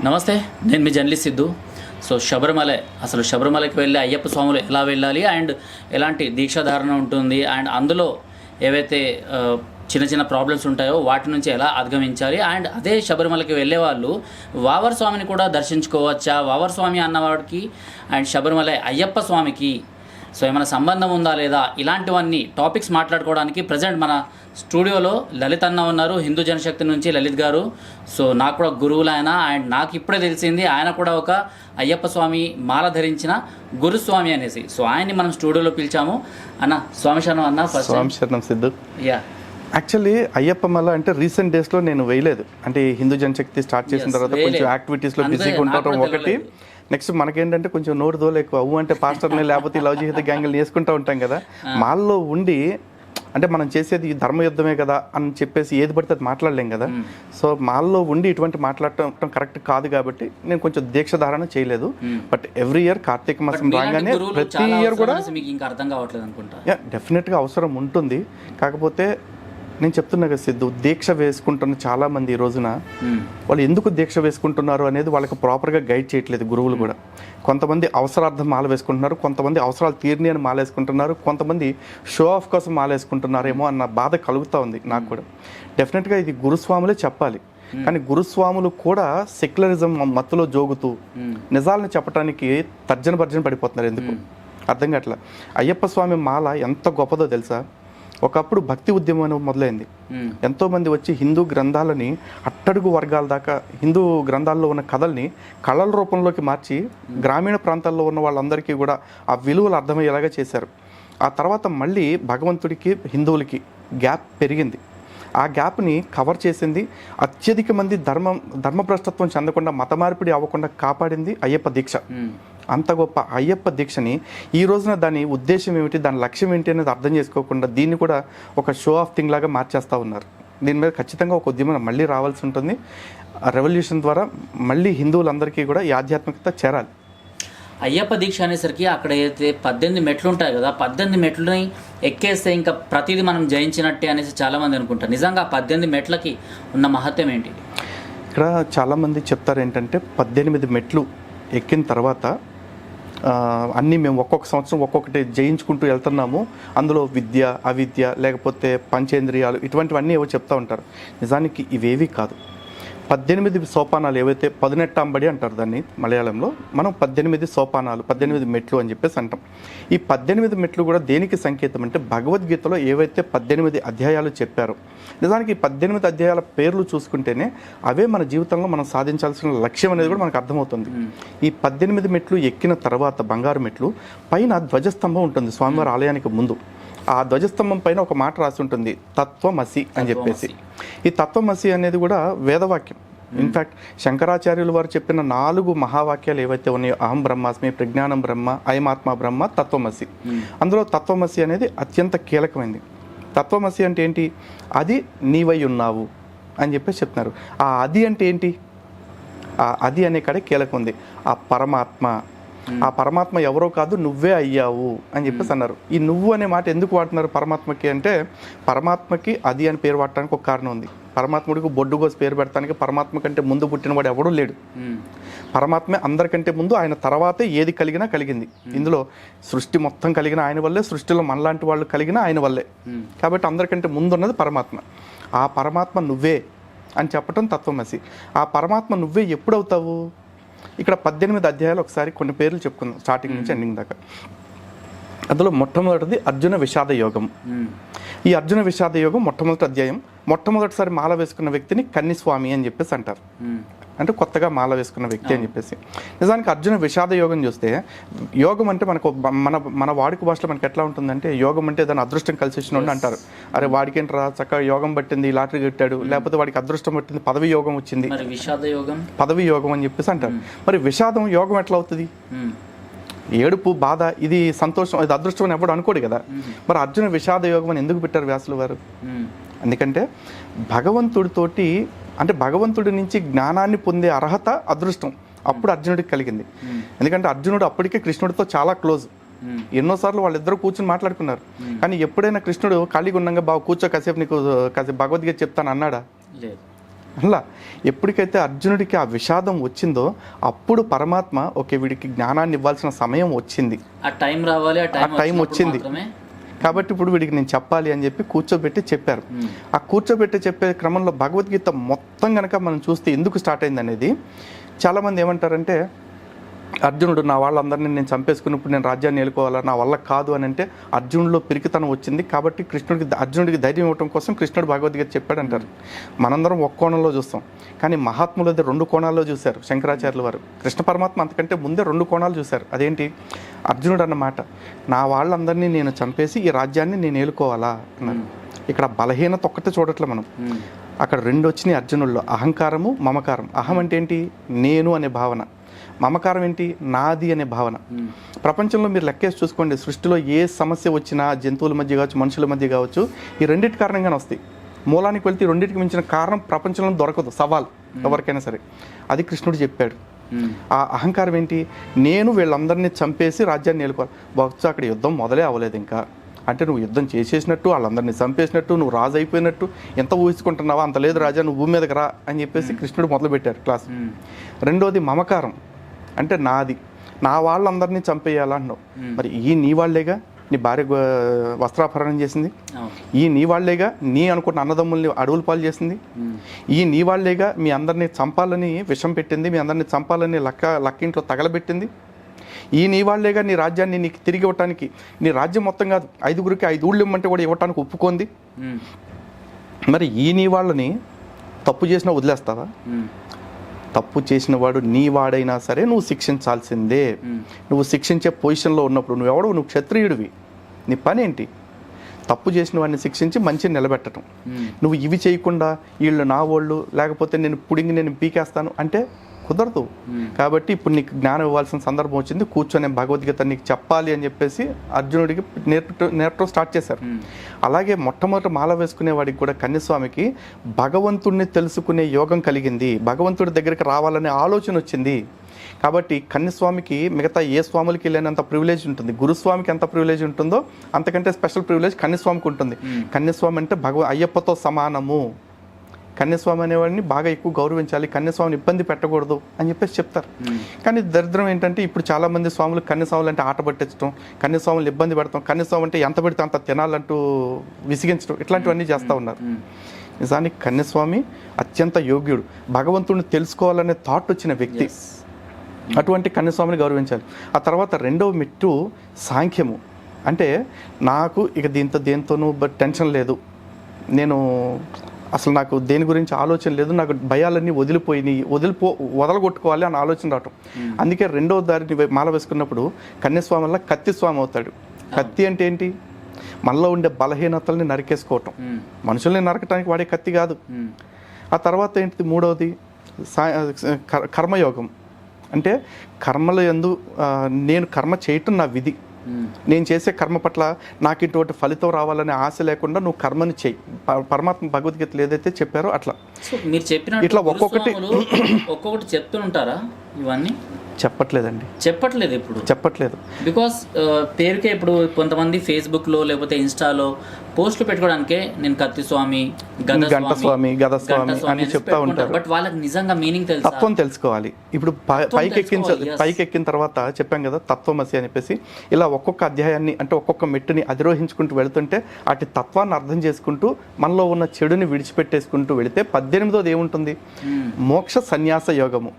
నమస్తే, నేను మీ journalist Siddhu. So అసలు శబరిమలకి వెళ్ళి అయ్యప్ప స్వాములు ఎలా వెళ్ళాలి అండ్ ఎలాంటి దీక్షాధారణ ఉంటుంది అండ్ అందులో ఏవైతే చిన్న చిన్న ప్రాబ్లమ్స్ ఉంటాయో వాటి నుంచి ఎలా అధిగమించాలి అండ్ అదే శబరిమలకి వెళ్ళే వాళ్ళు వావర్ స్వామిని కూడా దర్శించుకోవచ్చా, వావర్ స్వామి అన్నవాడికి అండ్ శబరిమల అయ్యప్ప స్వామికి సో ఏమైనా సంబంధం ఉందా లేదా, ఇలాంటివన్నీ టాపిక్స్ మాట్లాడుకోవడానికి ప్రజెంట్ మన స్టూడియోలో లలిత్ అన్న ఉన్నారు, హిందూ జనశక్తి నుంచి లలిత్ గారు. సో నాకు కూడా గురువులు ఆయన అండ్ నాకు ఇప్పుడే తెలిసింది ఆయన కూడా ఒక అయ్యప్ప స్వామి మాల ధరించిన గురుస్వామి అనేసి. సో ఆయన్ని మనం స్టూడియోలో పిలిచాము. అన్న స్వామి శరణం అన్న. ఫస్ట్ స్వామి శరణం సిద్ధు. యా, యాక్చువల్లీ అయ్యప్ప మాల అంటే రీసెంట్ డేస్లో నేను వేయలేదు, అంటే హిందూ జనశక్తి స్టార్ట్ చేసిన తర్వాత కొంచెం యాక్టివిటీస్లో బిజీగా ఉండటం ఒకటి. నెక్స్ట్ మనకేంటంటే కొంచెం నోరు దోలు ఎక్కువ, అవ్వు అంటే పాస్టర్ని లేకపోతే లవ్ జీవిత గ్యాంగులు వేసుకుంటూ ఉంటాం కదా. మాల్లో ఉండి అంటే మనం చేసేది ధర్మయుద్ధమే కదా అని చెప్పేసి ఏది పడితే అది మాట్లాడలేం కదా. సో మాల్లో ఉండి ఇటువంటి మాట్లాడటం కరెక్ట్ కాదు కాబట్టి నేను కొంచెం దీక్ష ధారణ చేయలేదు. బట్ ఎవ్రీ ఇయర్ కార్తీక మాసం రాగానే ప్రతి ఇయర్ కూడా డెఫినెట్గా అవసరం ఉంటుంది. కాకపోతే నేను చెప్తున్నా కదా సిద్ధు, దీక్ష వేసుకుంటున్న చాలా మంది ఈ రోజున వాళ్ళు ఎందుకు దీక్ష వేసుకుంటున్నారు అనేది వాళ్ళకి ప్రాపర్గా గైడ్ చేయట్లేదు గురువులు కూడా. కొంతమంది అవసరార్థం మాల వేసుకుంటున్నారు, కొంతమంది అవసరాలు తీరిని అని మాల వేసుకుంటున్నారు, కొంతమంది షో ఆఫ్ కోసం మాల వేసుకుంటున్నారేమో అన్న బాధ కలుగుతూ ఉంది నాకు కూడా. డెఫినెట్గా ఇది గురుస్వాములే చెప్పాలి, కానీ గురుస్వాములు కూడా సెక్యులరిజం మత్తులో జోగుతూ నిజాలను చెప్పడానికి తర్జన పడిపోతున్నారు. ఎందుకు అర్థం కావట్లా. అయ్యప్ప స్వామి మాల ఎంత గొప్పదో తెలుసా. ఒకప్పుడు భక్తి ఉద్యమం మొదలైంది. ఎంతోమంది వచ్చి హిందూ గ్రంథాలని అట్టడుగు వర్గాల దాకా, హిందూ గ్రంథాల్లో ఉన్న కథల్ని కళల రూపంలోకి మార్చి గ్రామీణ ప్రాంతాల్లో ఉన్న వాళ్ళందరికీ కూడా ఆ విలువలు అర్థమయ్యేలాగా చేశారు. ఆ తర్వాత మళ్ళీ భగవంతుడికి హిందువులకి గ్యాప్ పెరిగింది. ఆ గ్యాప్ని కవర్ చేసింది, అత్యధిక మంది ధర్మభ్రష్టత్వం చెందకుండా మత మార్పిడి అవ్వకుండా కాపాడింది అయ్యప్ప దీక్ష. అంత గొప్ప అయ్యప్ప దీక్షని ఈ రోజున దాని ఉద్దేశం ఏమిటి, దాని లక్ష్యం ఏంటి అనేది అర్థం చేసుకోకుండా దీన్ని కూడా ఒక షో ఆఫ్ థింగ్ లాగా మార్చేస్తూ ఉన్నారు. దీని మీద ఖచ్చితంగా ఒక ఉద్యమం మళ్ళీ రావాల్సి ఉంటుంది. రెవల్యూషన్ ద్వారా మళ్ళీ హిందువులందరికీ కూడా ఈ ఆధ్యాత్మికత చేరాలి. అయ్యప్ప దీక్ష అనేసరికి అక్కడ అయితే 18 మెట్లు ఉంటాయి కదా, 18 మెట్లని ఎక్కేస్తే ఇంకా ప్రతిదీ మనం జయించినట్టే అనేసి చాలామంది అనుకుంటారు. నిజంగా 18 మెట్లకి ఉన్న మహత్యం ఏంటి? ఇక్కడ చాలామంది చెప్తారు ఏంటంటే 18 మెట్లు ఎక్కిన తర్వాత అన్నీ మేము ఒక్కొక్క సంవత్సరం ఒక్కొక్కటి జయించుకుంటూ వెళ్తున్నాము, అందులో విద్య అవిద్య లేకపోతే పంచేంద్రియాలు ఇటువంటివన్నీ ఏవో చెప్తూ ఉంటారు. నిజానికి ఇవేవి కాదు. 18 సోపానాలు ఏవైతే 18 అంటారు దాన్ని మలయాళంలో, మనం 18 సోపానాలు 18 మెట్లు అని చెప్పేసి అంటాం. ఈ 18 మెట్లు కూడా దేనికి సంకేతం అంటే భగవద్గీతలో ఏవైతే 18 అధ్యాయాలు చెప్పారో, నిజానికి ఈ 18 అధ్యాయాల పేర్లు చూసుకుంటేనే అవే మన జీవితంలో మనం సాధించాల్సిన లక్ష్యం అనేది కూడా మనకు అర్థమవుతుంది. ఈ 18 మెట్లు ఎక్కిన తర్వాత బంగారు మెట్లు పైన ధ్వజస్తంభం ఉంటుంది స్వామివారి ఆలయానికి ముందు. ఆ ధ్వజస్తంభం పైన ఒక మాట రాసి ఉంటుంది, తత్వమసి అని చెప్పేసి. ఈ తత్వమసి అనేది కూడా వేదవాక్యం. ఇన్ఫ్యాక్ట్ శంకరాచార్యులు వారు చెప్పిన 4 మహావాక్యాలు ఏవైతే ఉన్నాయో, అహం బ్రహ్మాస్మి, ప్రజ్ఞానం బ్రహ్మ, అయమాత్మ బ్రహ్మ, తత్వమసి. అందులో తత్వమసి అనేది అత్యంత కీలకమైంది. తత్వమసి అంటే ఏంటి? అది నీవై ఉన్నావు అని చెప్పేసి చెప్తున్నారు. ఆ అది అంటే ఏంటి? ఆ అది అనే కాడే కీలకం ఉంది. ఆ పరమాత్మ, ఆ పరమాత్మ ఎవరో కాదు, నువ్వే అయ్యావు అని చెప్పేసి అన్నారు. ఈ నువ్వు అనే మాట ఎందుకు వాడుతున్నారు పరమాత్మకి అంటే, పరమాత్మకి అది అని పేరు వాడటానికి ఒక కారణం ఉంది. పరమాత్ముడికి బొడ్డుగోసి పేరు పెడతానికి పరమాత్మ కంటే ముందు పుట్టినవాడు ఎవడూ లేడు. పరమాత్మే అందరికంటే ముందు, ఆయన తర్వాతే ఏది కలిగినా కలిగింది. ఇందులో సృష్టి మొత్తం కలిగిన ఆయన వల్లే, సృష్టిలో మనలాంటి వాళ్ళు కలిగిన ఆయన వల్లే. కాబట్టి అందరికంటే ముందు ఉన్నది పరమాత్మ. ఆ పరమాత్మ నువ్వే అని చెప్పటం తత్వమసి. ఆ పరమాత్మ నువ్వే ఎప్పుడవుతావు? ఇక్కడ 18 అధ్యాయాలు ఒకసారి కొన్ని పేర్లు చెప్పుకుందాం స్టార్టింగ్ నుంచి ఎండింగ్ దాకా. అందులో మొట్టమొదటిది అర్జున విషాద యోగం. ఈ అర్జున విషాద యోగం మొట్టమొదటి అధ్యాయం. మొట్టమొదటిసారి మాల వేసుకున్న వ్యక్తిని కన్నిస్వామి అని చెప్పేసి అంటారు, అంటే కొత్తగా మాల వేసుకున్న వ్యక్తి అని చెప్పేసి. నిజానికి అర్జున విషాద యోగం చూస్తే, యోగం అంటే మనకు మన వాడుక భాషలో మనకి ఎట్లా ఉంటుందంటే, యోగం అంటే దాని అదృష్టం కలిసి వచ్చిన అంటారు. అరే వాడికి ఏంట్రా చక్కగా యోగం పట్టింది, లాటరీ కట్టాడు, లేకపోతే వాడికి అదృష్టం పట్టింది, పదవి యోగం వచ్చింది, పదవి యోగం అని చెప్పేసి అంటారు. మరి విషాదం యోగం ఎట్లా అవుతుంది? ఏడుపు, బాధ, ఇది సంతోషం, ఇది అదృష్టం అని ఎప్పుడు అనుకోడు కదా. మరి అర్జున విషాద యోగం అని ఎందుకు పెట్టారు వ్యాసులు వారు? ఎందుకంటే భగవంతుడితోటి, అంటే భగవంతుడి నుంచి జ్ఞానాన్ని పొందే అర్హత అదృష్టం అప్పుడు అర్జునుడికి కలిగింది. ఎందుకంటే అర్జునుడు అప్పటికే కృష్ణుడితో చాలా క్లోజ్. ఎన్నోసార్లు వాళ్ళిద్దరూ కూర్చొని మాట్లాడుకున్నారు. కానీ ఎప్పుడైనా కృష్ణుడు ఖాళీగా ఉండగా బాగా కూర్చో, కాసేపు నీకు కాసేపు భగవద్గీత చెప్తాను అన్నాడా? అలా ఎప్పటికైతే అర్జునుడికి ఆ విషాదం వచ్చిందో అప్పుడు పరమాత్మ ఓకే వీడికి జ్ఞానాన్ని ఇవ్వాల్సిన సమయం వచ్చింది, ఆ టైం రావాలి, ఆ టైం వచ్చింది కాబట్టి ఇప్పుడు వీడికి నేను చెప్పాలి అని చెప్పి కూర్చోబెట్టి చెప్పారు. ఆ కూర్చోబెట్టి చెప్పే క్రమంలో భగవద్గీత మొత్తం కనుక మనం చూస్తే ఎందుకు స్టార్ట్ అయింది అనేది, చాలామంది ఏమంటారంటే అర్జునుడు నా వాళ్ళందరినీ నేను చంపేసుకున్నప్పుడు నేను రాజ్యాన్ని ఏలుకోవాలా, నా వల్ల కాదు అని అంటే అర్జునుడిలో పిరికితనం వచ్చింది కాబట్టి అర్జునుడికి ధైర్యం ఇవ్వడం కోసం కృష్ణుడు భగవద్గీత చెప్పాడంటారు. మనందరం ఒక కోణంలో చూస్తాం కానీ మహాత్ములు అది 2 కోణాల్లో చూశారు శంకరాచార్యుల వారు. కృష్ణ పరమాత్మ అంతకంటే ముందే 2 కోణాలు చూశారు. అదేంటి, అర్జునుడు అన్నమాట నా వాళ్ళందరినీ నేను చంపేసి ఈ రాజ్యాన్ని నేను ఏలుకోవాలా అన్నారు. ఇక్కడ బలహీనత ఒక్కటే చూడట్లే మనం, అక్కడ 2 వచ్చినాయి అర్జునుల్లో, అహంకారము మమకారం. అహం అంటే ఏంటి, నేను అనే భావన, మమకారం ఏంటి, నాది అనే భావన. ప్రపంచంలో మీరు లెక్కేసి చూసుకోండి, సృష్టిలో ఏ సమస్య వచ్చినా జంతువుల మధ్య కావచ్చు మనుషుల మధ్య కావచ్చు ఈ 2 కారణంగానే వస్తాయి. మూలానికి వెళ్తే 2కి మించిన కారణం ప్రపంచంలో దొరకదు, సవాల్ ఎవరికైనా సరే. అది కృష్ణుడు చెప్పాడు. ఆ అహంకారం ఏంటి, నేను వీళ్ళందరినీ చంపేసి రాజ్యాన్ని ఏలుకోవాలి. బహుశా అక్కడ యుద్ధం మొదలే అవ్వలేదు ఇంకా, అంటే నువ్వు యుద్ధం చేసేసినట్టు వాళ్ళందరినీ చంపేసినట్టు నువ్వు రాజు అయిపోయినట్టు ఎంత ఊహించుకుంటున్నావా, అంత లేదు రాజా నువ్వు భూమి మీదకి రా అని చెప్పేసి కృష్ణుడు మొదలుపెట్టారు క్లాస్. రెండోది మమకారం, అంటే నాది, నా వాళ్ళందరినీ చంపేయాలన్నావు. మరి ఈ నీ వాళ్ళేగా నీ భార్య వస్త్రాపహరణం చేసింది, ఈ నీ వాళ్ళేగా నీ అనుకున్న అన్నదమ్ముల్ని అడవుల పాలు చేసింది, ఈ నీ వాళ్ళేగా మీ అందరినీ చంపాలని విషం పెట్టింది, మీ అందరినీ చంపాలని లక్కింట్లో తగలబెట్టింది, ఈ నీ వాళ్ళేగా నీ రాజ్యాన్ని నీకు తిరిగి ఇవ్వటానికి, నీ రాజ్యం మొత్తం కాదు 5గురికి 5 ఊళ్ళు ఇమ్మంటే కూడా ఇవ్వటానికి ఒప్పుకుంది. మరి ఈ నీ వాళ్ళని తప్పు చేసినా వదిలేస్తావా? తప్పు చేసిన వాడు నీ వాడైనా సరే నువ్వు శిక్షించాల్సిందే. నువ్వు శిక్షించే పొజిషన్లో ఉన్నప్పుడు నువ్వు క్షత్రియుడివి, నీ పని ఏంటి, తప్పు చేసిన వాడిని శిక్షించి మంచిని నిలబెట్టడం. నువ్వు ఇవి చేయకుండా వీళ్ళు నా వాళ్ళు లేకపోతే నేను పుడింగి నేను పీకేస్తాను అంటే కుదరదు. కాబట్టి ఇప్పుడు నీకు జ్ఞానం ఇవ్వాల్సిన సందర్భం వచ్చింది, కూర్చొని భగవద్గీత నీకు చెప్పాలి అని చెప్పేసి అర్జునుడికి నేర్పడం స్టార్ట్ చేశారు. అలాగే మొట్టమొదటి మాల వేసుకునే వాడికి కూడా కన్యస్వామికి భగవంతుడిని తెలుసుకునే యోగం కలిగింది, భగవంతుడి దగ్గరికి రావాలనే ఆలోచన వచ్చింది. కాబట్టి కన్యస్వామికి మిగతా ఏ స్వాములకి లేనంత ప్రివిలేజ్ ఉంటుంది, గురుస్వామికి ఎంత ప్రివిలేజ్ ఉంటుందో అంతకంటే స్పెషల్ ప్రివిలేజ్ కన్యస్వామికి ఉంటుంది. కన్యస్వామి అంటే అయ్యప్పతో సమానము, కన్యస్వామి అనేవాడిని బాగా ఎక్కువ గౌరవించాలి, కన్యస్వామిని ఇబ్బంది పెట్టకూడదు అని చెప్పేసి చెప్తారు. కానీ దరిద్రం ఏంటంటే ఇప్పుడు చాలామంది స్వాములు కన్యస్వాములు అంటే ఆట పట్టించడం, కన్యస్వాములు ఇబ్బంది పెడతాం, కన్యస్వామి అంటే ఎంత పెడితే అంత తినాలంటూ విసిగించడం, ఇట్లాంటివన్నీ చేస్తూ ఉన్నారు. నిజానికి కన్యస్వామి అత్యంత యోగ్యుడు, భగవంతుడిని తెలుసుకోవాలనే థాట్ వచ్చిన వ్యక్తి. అటువంటి కన్యస్వామిని గౌరవించాలి. ఆ తర్వాత 2వ మెట్టు సాంఖ్యము, అంటే నాకు ఇక దేంతోనూ టెన్షన్ లేదు, నేను అసలు నాకు దేని గురించి ఆలోచన లేదు, నాకు భయాలన్నీ వదిలిపోయినాయి, వదలగొట్టుకోవాలి అని ఆలోచన రావటం. అందుకే 2వ దారిని మాల వేసుకున్నప్పుడు కన్యస్వామి వల్ల కత్తి స్వామి అవుతాడు. కత్తి అంటే ఏంటి, మనలో ఉండే బలహీనతల్ని నరికేసుకోవటం, మనుషుల్ని నరకటానికి వాడే కత్తి కాదు. ఆ తర్వాత ఏంటిది 3వది కర్మయోగం, అంటే కర్మల యందు నేను కర్మ చేయటం నా విధి, నేను చేసే కర్మ పట్ల నాకు ఇటువంటి ఫలితం రావాలనే ఆశ లేకుండా నువ్వు కర్మని చేయి. పరమాత్మ భగవద్గీతలు ఏదైతే చెప్పారో అట్లా మీరు చెప్పిన ఇట్లా ఒక్కొక్కటి చెప్తుంటారా? ఇవన్నీ చెప్పట్లేదు ఇప్పుడు చెప్పట్లేదు. బికాస్ పేరుకే ఇప్పుడు కొంతమంది ఫేస్బుక్లో లేకపోతే ఇన్స్టాలో పోస్టులు పెట్టుకోవడానికే నేను కత్తి స్వామి, గంట స్వామి, గద స్వామి అని చెప్తా ఉంటారు. బట్ వాళ్ళకి నిజంగా మీనింగ్ తెలుసు, తత్వం తెలుసుకోవాలి. ఇప్పుడు పైకి ఎక్కిన తర్వాత చెప్పాం కదా తత్వమసి అని చెప్పేసి, ఇలా ఒక్కొక్క అధ్యాయాన్ని అంటే ఒక్కొక్క మెట్టుని అధిరోహించుకుంటూ వెళుతుంటే అటు తత్వాన్ని అర్థం చేసుకుంటూ మనలో ఉన్న చెడుని విడిచిపెట్టేసుకుంటూ వెళితే 18వది ఏముంటుంది, మోక్ష సన్యాస యోగము.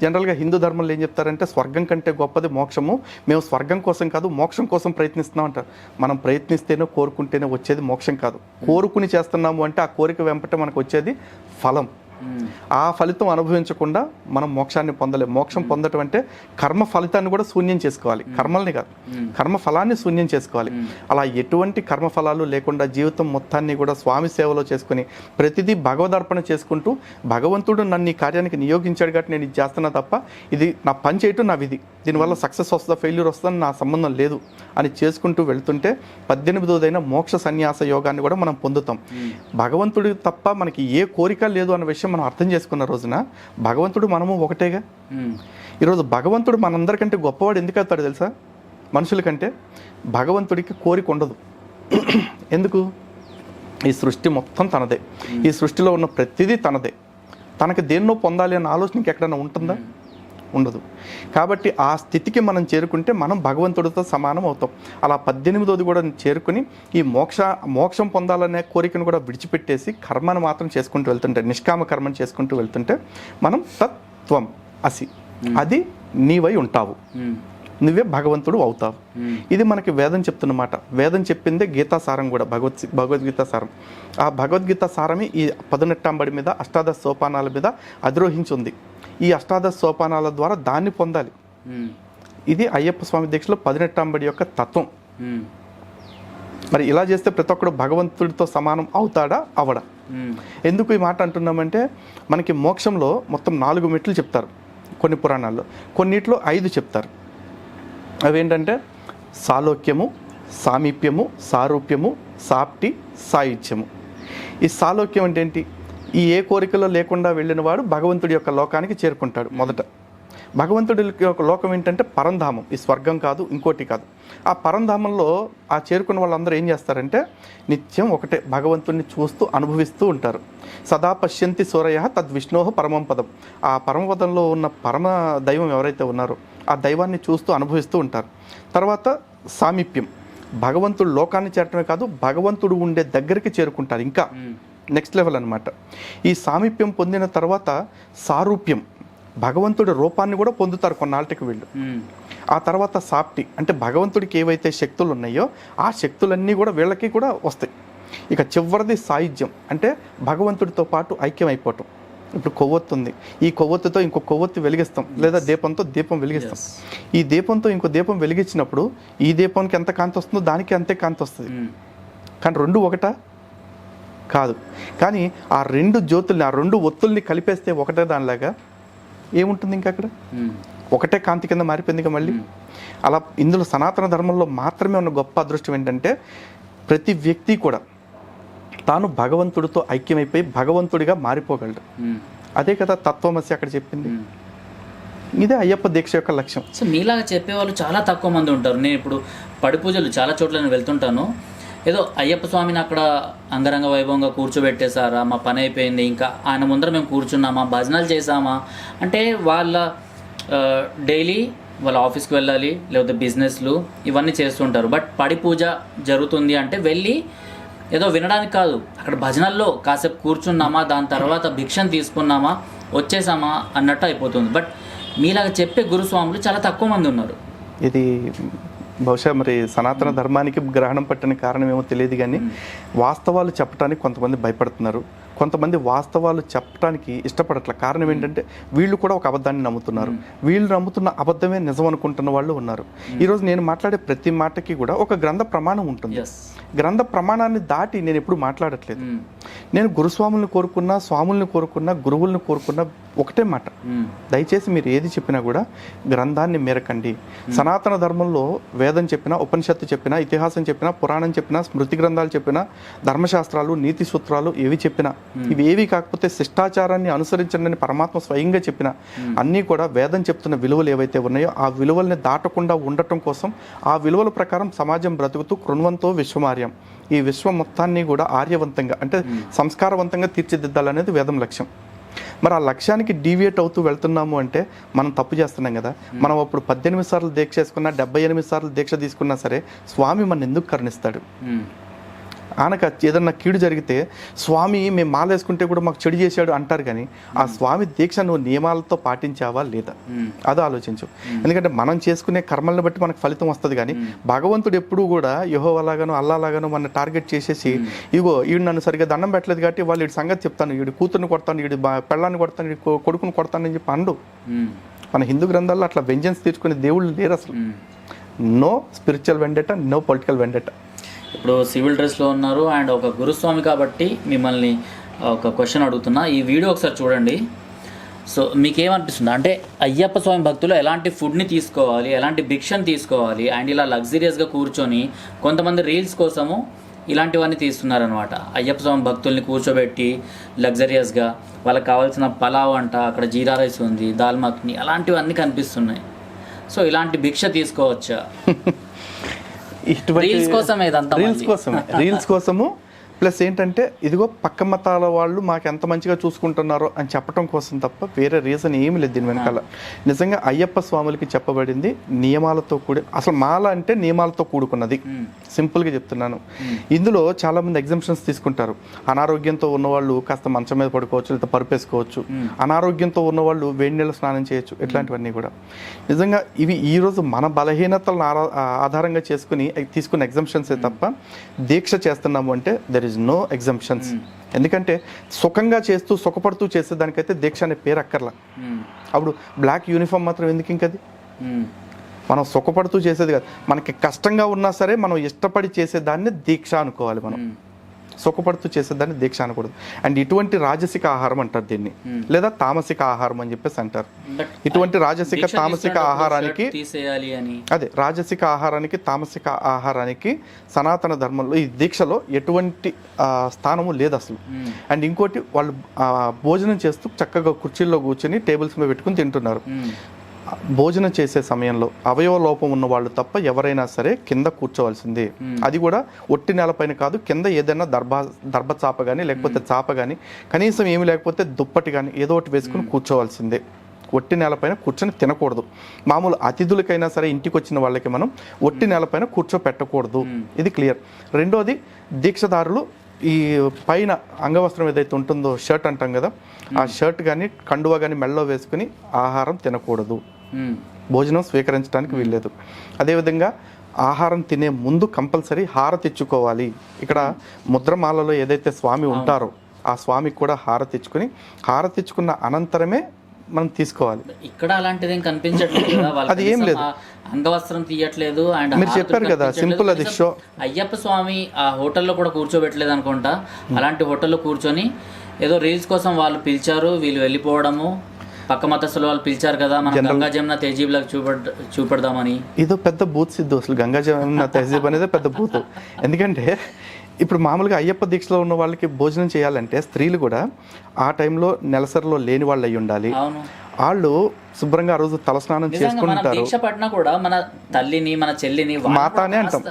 జనరల్గా హిందూ ధర్మంలో ఏం చెప్తారంటే స్వర్గం కంటే గొప్పది మోక్షము, మేము స్వర్గం కోసం కాదు మోక్షం కోసం ప్రయత్నిస్తున్నాం అంటారు. మనం ప్రయత్నిస్తేనే కోరుకుంటేనే వచ్చేది మోక్షం కాదు. కోరుకుని చేస్తున్నాము అంటే ఆ కోరిక వెంపట మనకు వచ్చేది ఫలం. ఆ ఫలితం అనుభవించకుండా మనం మోక్షాన్ని పొందలేము. మోక్షం పొందటం అంటే కర్మ ఫలితాన్ని కూడా శూన్యం చేసుకోవాలి, కర్మల్ని కాదు, కర్మ ఫలాన్ని శూన్యం చేసుకోవాలి. అలా ఎటువంటి కర్మ ఫలాలు లేకుండా జీవితం మొత్తాన్ని కూడా స్వామి సేవలో చేసుకుని ప్రతిదీ భగవదర్పణ చేసుకుంటూ భగవంతుడు నన్ను ఈ కార్యానికి నియోగించాడు కాబట్టి నేను ఇది చేస్తున్నా తప్ప ఇది నా పని చేయటం నా విధి, దీనివల్ల సక్సెస్ వస్తుందా ఫెయిల్యూర్ వస్తుందని నా సంబంధం లేదు అని చేసుకుంటూ వెళ్తుంటే 18వదైన మోక్ష సన్యాస యోగాన్ని కూడా మనం పొందుతాం. భగవంతుడి తప్ప మనకి ఏ కోరిక లేదు అన్న విషయం మనం అర్థం చేసుకున్న రోజున భగవంతుడు మనము ఒకటేగా. ఈరోజు భగవంతుడు మనందరికంటే గొప్పవాడు ఎందుకు అవుతాడు తెలుసా? మనుషుల కంటే భగవంతుడికి కోరిక ఉండదు. ఎందుకు? ఈ సృష్టి మొత్తం తనదే, ఈ సృష్టిలో ఉన్న ప్రతిదీ తనదే. తనకి దేన్నో పొందాలి అన్న ఆలోచన ఎక్కడైనా ఉంటుందా? ఉండదు. కాబట్టి ఆ స్థితికి మనం చేరుకుంటే మనం భగవంతుడితో సమానం అవుతాం. అలా 18వది కూడా చేరుకుని ఈ మోక్షం పొందాలనే కోరికను కూడా విడిచిపెట్టేసి కర్మను మాత్రం చేసుకుంటూ వెళ్తుంటే, నిష్కామ కర్మను చేసుకుంటూ వెళ్తుంటే మనం తత్వం అసి, అది నీవై ఉంటావు, నువ్వే భగవంతుడు అవుతావు. ఇది మనకి వేదం చెప్తున్నమాట. వేదం చెప్పిందే గీతాసారం కూడా, భగవద్గీత సారం. ఆ భగవద్గీత సారమే ఈ 18 మీద అష్టాదశ సోపానాల మీద అధిరోహించి ఉంది. ఈ అష్టాదశ సోపానాల ద్వారా దాన్ని పొందాలి. ఇది అయ్యప్ప స్వామి దీక్షలో 18 యొక్క తత్వం. మరి ఇలా చేస్తే ప్రతి ఒక్కడు భగవంతుడితో సమానం అవుతాడా, అవడా? ఎందుకు ఈ మాట అంటున్నామంటే, మనకి మోక్షంలో మొత్తం 4 మెట్లు చెప్తారు కొన్ని పురాణాల్లో, కొన్నిట్లో 5 చెప్తారు. అవేంటంటే సాలోక్యము, సామీప్యము, సారూప్యము, సాప్టి, సాయుధ్యము. ఈ సాలోక్యం అంటే ఏంటి? ఈ ఏ కోరికలో లేకుండా వెళ్ళిన వాడు భగవంతుడి యొక్క లోకానికి చేరుకుంటాడు. మొదట భగవంతుడి యొక్క లోకం ఏంటంటే పరంధామం. ఈ స్వర్గం కాదు, ఇంకోటి కాదు. ఆ పరంధామంలో ఆ చేరుకున్న వాళ్ళందరూ ఏం చేస్తారంటే నిత్యం ఒకటే భగవంతుడిని చూస్తూ అనుభవిస్తూ ఉంటారు. సదా పశ్యంతి సూరయ తద్విష్ణోహ పరమం పదం. ఆ పరమపదంలో ఉన్న పరమ దైవం ఎవరైతే ఉన్నారో ఆ దైవాన్ని చూస్తూ అనుభవిస్తూ ఉంటారు. తర్వాత సామీప్యం, భగవంతుడు లోకాన్ని చేరటమే కాదు, భగవంతుడు ఉండే దగ్గరికి చేరుకుంటారు. ఇంకా నెక్స్ట్ లెవెల్ అనమాట. ఈ సామీప్యం పొందిన తర్వాత సారూప్యం, భగవంతుడి రూపాన్ని కూడా పొందుతారు కొన్నాళ్ళకి వీళ్ళు. ఆ తర్వాత సాప్టి, అంటే భగవంతుడికి ఏవైతే శక్తులు ఉన్నాయో ఆ శక్తులన్నీ కూడా వీళ్ళకి కూడా వస్తాయి. ఇక చివరిది సాయుధ్యం, అంటే భగవంతుడితో పాటు ఐక్యం అయిపోవటం. ఇప్పుడు కొవ్వొత్తు ఉంది, ఈ కొవ్వొత్తుతో ఇంకో కొవ్వొత్తి వెలిగిస్తాం, లేదా దీపంతో దీపం వెలిగిస్తాం. ఈ దీపంతో ఇంకో దీపం వెలిగించినప్పుడు ఈ దీపానికి ఎంత కాంతి వస్తుందో దానికి అంతే కాంతి వస్తుంది. కానీ రెండు ఒకటా? కాదు. కానీ ఆ 2 జ్యోతుల్ని, ఆ 2 ఒత్తుల్ని కలిపేస్తే ఒకటే దానిలాగా ఏముంటుంది? ఇంకా అక్కడ ఒకటే కాంతి కింద మారిపోయింది ఇక మళ్ళీ. అలా ఇందులో సనాతన ధర్మంలో మాత్రమే ఉన్న గొప్ప అదృష్టం ఏంటంటే ప్రతి వ్యక్తి కూడా తాను భగవంతుడితో ఐక్యమైపోయి భగవంతుడిగా మారిపోగలడు. అదే కదా తత్వమసి అక్కడ చెప్పింది. ఇదే అయ్యప్ప దీక్ష యొక్క లక్ష్యం. సో మీలాగా చెప్పేవాళ్ళు చాలా తక్కువ మంది ఉంటారు. నేను ఇప్పుడు పడి పూజలు చాలా చోట్ల నేను వెళ్తుంటాను. ఏదో అయ్యప్ప స్వామిని అక్కడ అంగరంగ వైభవంగా కూర్చోబెట్టేశారా, మా పని అయిపోయింది, ఇంకా ఆయన ముందర మేము కూర్చున్నామా, భజనలు చేసామా అంటే వాళ్ళ డైలీ వాళ్ళ ఆఫీస్కి వెళ్ళాలి, లేకపోతే బిజినెస్లు ఇవన్నీ చేస్తుంటారు. బట్ పడి పూజ జరుగుతుంది అంటే వెళ్ళి ఏదో వినడానికి కాదు, అక్కడ భజనల్లో కాసేపు కూర్చున్నామా, దాని తర్వాత భిక్షను తీసుకున్నామా, వచ్చేసామా అన్నట్టు అయిపోతుంది. బట్ మీలాగా చెప్పే గురుస్వాములు చాలా తక్కువ మంది ఉన్నారు. ఇది బహుశా మరి సనాతన ధర్మానికి గ్రహణం పట్టిన కారణం ఏమో తెలియదు, కానీ వాస్తవాలు చెప్పడానికి కొంతమంది భయపడుతున్నారు, కొంతమంది వాస్తవాలు చెప్పడానికి ఇష్టపడట్ల. కారణం ఏంటంటే వీళ్ళు కూడా ఒక అబద్ధాన్ని నమ్ముతున్నారు. వీళ్ళు నమ్ముతున్న అబద్ధమే నిజం అనుకుంటున్న వాళ్ళు ఉన్నారు. ఈరోజు నేను మాట్లాడే ప్రతి మాటకి కూడా ఒక గ్రంథ ప్రమాణం ఉంటుంది. గ్రంథ ప్రమాణాన్ని దాటి నేను ఎప్పుడు మాట్లాడట్లేదు. నేను గురుస్వాముల్ని కోరుకున్నా, స్వాముల్ని కోరుకున్నా, గురువుల్ని కోరుకున్నా ఒకటే మాట, దయచేసి మీరు ఏది చెప్పినా కూడా గ్రంథాన్ని మేరకండి. సనాతన ధర్మంలో వేదం చెప్పినా, ఉపనిషత్తు చెప్పినా, ఇతిహాసం చెప్పినా, పురాణం చెప్పినా, స్మృతి గ్రంథాలు చెప్పినా, ధర్మశాస్త్రాలు, నీతి సూత్రాలు ఏవి చెప్పినా, ఇవి ఏవి కాకపోతే శిష్టాచారాన్ని అనుసరించండి అని పరమాత్మ స్వయంగా చెప్పిన అన్నీ కూడా వేదం చెప్తున్న విలువలు ఏవైతే ఉన్నాయో ఆ విలువల్ని దాటకుండా ఉండటం కోసం, ఆ విలువల ప్రకారం సమాజం బ్రతుకుతూ కృణ్వంతో విశ్వమార్యం, ఈ విశ్వం మొత్తాన్ని కూడా ఆర్యవంతంగా అంటే సంస్కారవంతంగా తీర్చిదిద్దాలనేది వేదం లక్ష్యం. మరి ఆ లక్ష్యానికి డీవియేట్ అవుతూ వెళ్తున్నాము అంటే మనం తప్పు చేస్తున్నాం కదా. మనం అప్పుడు 18 సార్లు దీక్ష చేసుకున్నా, 78 సార్లు దీక్ష తీసుకున్నా సరే స్వామి మన ఎందుకు కరుణిస్తాడు? ఆయనకు ఏదన్నా కీడు జరిగితే స్వామి మేము మాలేసుకుంటే కూడా మాకు చెడు చేశాడు అంటారు, కానీ ఆ స్వామి దీక్ష నువ్వు నియమాలతో పాటించావా లేదా అది ఆలోచించు. ఎందుకంటే మనం చేసుకునే కర్మలను బట్టి మనకు ఫలితం వస్తుంది, కానీ భగవంతుడు ఎప్పుడూ కూడా యెహోవాలాగాను అల్లాలాగాను మన టార్గెట్ చేసేసి ఇగో వీడు నన్ను సరిగ్గా దండం పెట్టలేదు కాబట్టి వాళ్ళు వీడి సంగతి చెప్తాను, వీడి కూతుర్ని కొడతాను, వీడి పెళ్ళాన్ని కొడతాను, వీడి కొడుకుని కొడతానని చెప్పి అండు. మన హిందూ గ్రంథాల్లో అట్లా వెంజెన్స్ తీర్చుకునే దేవుళ్ళు లేరు అసలు. No spiritual vendetta, no political vendetta. ఇప్పుడు సివిల్ డ్రెస్లో ఉన్నారు అండ్ ఒక గురుస్వామి కాబట్టి మిమ్మల్ని ఒక క్వశ్చన్ అడుగుతున్నా. ఈ వీడియో ఒకసారి చూడండి. సో మీకేమనిపిస్తుంది అంటే అయ్యప్ప స్వామి భక్తులు ఎలాంటి ఫుడ్ని తీసుకోవాలి, ఎలాంటి భిక్షను తీసుకోవాలి, అండ్ ఇలా లగ్జరియస్గా కూర్చొని కొంతమంది రీల్స్ కోసము ఇలాంటివన్నీ తీస్తున్నారనమాట. అయ్యప్ప స్వామి భక్తుల్ని కూర్చోబెట్టి లగ్జరియస్గా వాళ్ళకి కావాల్సిన పలావ్ అంట, అక్కడ జీరా రైస్ ఉంది, దాల్ మఖని, అలాంటివన్నీ కనిపిస్తున్నాయి. సో ఇలాంటి భిక్ష తీసుకోవచ్చా? రీల్స్ కోసము ప్లస్ ఏంటంటే ఇదిగో పక్క మతాల వాళ్ళు మాకు ఎంత మంచిగా చూసుకుంటున్నారో అని చెప్పడం కోసం తప్ప వేరే రీజన్ ఏమి లేదు దీని వెనకాల. నిజంగా అయ్యప్ప స్వాములకి చెప్పబడింది నియమాలతో కూడి, అసలు మాల అంటే నియమాలతో కూడుకున్నది, సింపుల్గా చెప్తున్నాను. ఇందులో చాలామంది ఎగ్జామ్షన్స్ తీసుకుంటారు. అనారోగ్యంతో ఉన్నవాళ్ళు కాస్త మంచం మీద పడుకోవచ్చు, లేదా పరుపేసుకోవచ్చు. అనారోగ్యంతో ఉన్నవాళ్ళు వేడి నీళ్ళ స్నానం చేయొచ్చు. ఇట్లాంటివన్నీ కూడా నిజంగా ఇవి ఈరోజు మన బలహీనతలను ఆధారంగా చేసుకుని తీసుకున్న ఎగ్జామ్షన్సే తప్ప దీక్ష చేస్తున్నాము అంటే దెర్ ఇస్ నో ఎగ్జామ్షన్స్. ఎందుకంటే సుఖంగా చేస్తూ సుఖపడుతూ చేసేదానికైతే దీక్ష అనే పేరు అక్కర్లా. అప్పుడు బ్లాక్ యూనిఫామ్ మాత్రం ఎందుకు ఇంకది? మనం సుఖపడుతూ చేసేది కాదు, మనకి కష్టంగా ఉన్నా సరే మనం ఇష్టపడి చేసేదాన్ని దీక్ష అనుకోవాలి. మనం సుఖపడుతూ చేసేదాన్ని దీక్ష అనకూడదు. అండ్ ఇటువంటి రాజసిక ఆహారం అంటారు దీన్ని, లేదా తామసిక ఆహారం అని చెప్పేసి అంటారు. ఇటువంటి రాజసిక తామసిక ఆహారానికి అదే రాజసిక ఆహారానికి తామసిక ఆహారానికి సనాతన ధర్మంలో ఈ దీక్షలో ఎటువంటి స్థానము లేదు అసలు. అండ్ ఇంకోటి, వాళ్ళు భోజనం చేస్తూ చక్కగా కుర్చీల్లో కూర్చొని టేబుల్స్ మీద పెట్టుకుని తింటున్నారు. భోజనం చేసే సమయంలో అవయవ లోపం ఉన్న వాళ్ళు తప్ప ఎవరైనా సరే కింద కూర్చోవలసిందే. అది కూడా ఒట్టి నేలపైన కాదు, కింద ఏదైనా దర్భ చాప కానీ లేకపోతే చాప కానీ, కనీసం ఏమి లేకపోతే దుప్పటి కానీ ఏదో ఒకటి వేసుకుని కూర్చోవలసిందే. ఒట్టి నేలపైన కూర్చొని తినకూడదు. మామూలు అతిథులకైనా సరే ఇంటికి వచ్చిన వాళ్ళకి మనం ఒట్టి నేలపైన కూర్చోపెట్టకూడదు. ఇది క్లియర్. రెండోది, దీక్షదారులు ఈ పైన అంగవస్త్రం ఏదైతే ఉంటుందో షర్ట్ అంటాం కదా, ఆ షర్ట్ కానీ కండువా కానీ మెడలో వేసుకుని ఆహారం తినకూడదు, భోజనం స్వీకరించడానికి వీల్లేదు. అదేవిధంగా ఆహారం తినే ముందు కంపల్సరీ హారతి ఇచ్చుకోవాలి. ఇక్కడ ముద్రమాలలో ఏదైతే స్వామి ఉంటారో ఆ స్వామికి కూడా హారతి ఇచ్చుకుని, హారతి ఇచ్చుకున్న అనంతరమే మనం తీసుకోవాలి. ఇక్కడ అలాంటిది ఏం కనిపించట్లేదు, అది ఏం లేదు, అంగవస్త్రం తీయట్లేదు. అండ్ మీరు చెప్పారు కదా సింపుల్, అది షో. అయ్యప్ప స్వామి ఆ హోటల్లో కూడా కూర్చోబెట్టలేదు అనుకుంటా. అలాంటి హోటల్లో కూర్చొని ఏదో రీల్స్ కోసం వాళ్ళు పిలిచారు, వీళ్ళు వెళ్ళిపోవడము, పక్క మతస్థులు వాళ్ళు పిలిచారు కదా మనం గంగా జమున తహజీబ్లకు చూపెడదామని. ఇదో పెద్ద బూత్ సిద్ధు, అసలు గంగా జమున తహజీబ్ అనేది పెద్ద బూత్. ఎందుకంటే ఇప్పుడు మామూలుగా అయ్యప్ప దీక్షలో ఉన్న వాళ్ళకి భోజనం చేయాలంటే స్త్రీలు కూడా ఆ టైంలో నెలసరిలో లేని వాళ్ళు అయి ఉండాలి. వాళ్ళు శుభ్రంగా ఆ రోజు తలస్నానం చేసుకుంటారు. దీక్ష పట్టినా కూడా మన తల్లిని మన చెల్లిని మాతానే అంటాం.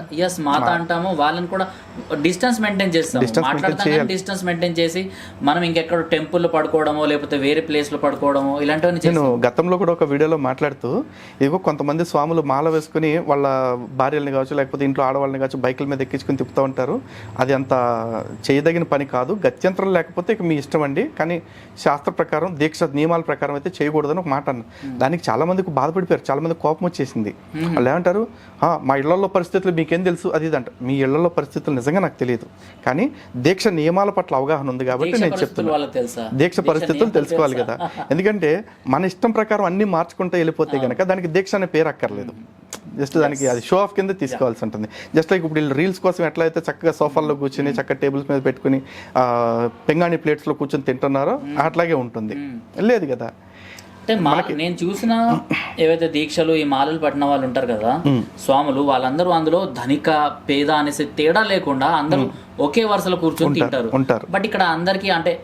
మాత అంటాము. వాళ్ళని కూడా డిస్టెన్స్ మెయింటైన్ చేస్తాం, డిస్టెన్స్ మెయింటైన్ చేసి మనం ఇంకెక్కడ టెంపుల్ పడుకోవడమో లేకపోతే వేరే ప్లేస్ లో పడుకోవడమో ఇలాంటివన్నీ. నేను గతంలో కూడా ఒక వీడియోలో మాట్లాడుతూ, ఇదిగో కొంతమంది స్వాములు మాల వేసుకుని వాళ్ళ భార్యల్ని కావచ్చు లేకపోతే ఇంట్లో ఆడవాళ్ళని కావచ్చు బైకుల మీద ఎక్కించుకుని తిప్పుతూ ఉంటారు. అది అంత చేయదగిన పని కాదు. గత్యంతరం లేకపోతే ఇక మీ ఇష్టం అండి, కానీ శాస్త్ర ప్రకారం దీక్ష నియమాల ప్రకారం అయితే చేయకూడదని ఒక మాట అన్న. దానికి చాలా మందికి బాధపడిపోయారు, చాలా మంది కోపం వచ్చేసింది. వాళ్ళు ఏమంటారు, మా ఇళ్లలో పరిస్థితులు మీకేం తెలుసు అది ఇదంట. మీ ఇళ్లలో పరిస్థితులు నిజంగా నాకు తెలియదు, కానీ దీక్ష నియమాల పట్ల అవగాహన ఉంది కాబట్టి నేను చెప్తున్నాను. దీక్ష పరిస్థితులు తెలుసుకోవాలి కదా. ఎందుకంటే మన ఇష్టం ప్రకారం అన్ని మార్చుకుంటూ వెళ్ళిపోతే కనుక దానికి దీక్ష అనే పేరు అక్కర్లేదు. జస్ట్ దానికి అది షో ఆఫ్ కింద తీసుకోవాల్సి ఉంటుంది. జస్ట్ లైక్ ఇప్పుడు రీల్స్ కోసం ఎట్లా అయితే చక్కగా సోఫాల్లో కూర్చొని చక్కగా టేబుల్స్ మీద పెట్టుకుని పెంగాణి ప్లేట్స్లో కూర్చొని తింటున్నారో అట్లాగే ఉంటుంది. లేదు కదా. అంటే నేను చూసిన ఏవైతే దీక్షలు ఈ మాలలు పట్టిన వాళ్ళు ఉంటారు కదా స్వాములు, వాళ్ళందరూ అందులో ధనిక పేద అనేసి తేడా లేకుండా అందరూ ఒకే వరుసలో కూర్చొని తింటారు. బట్ ఇక్కడ అందరికీ అంటే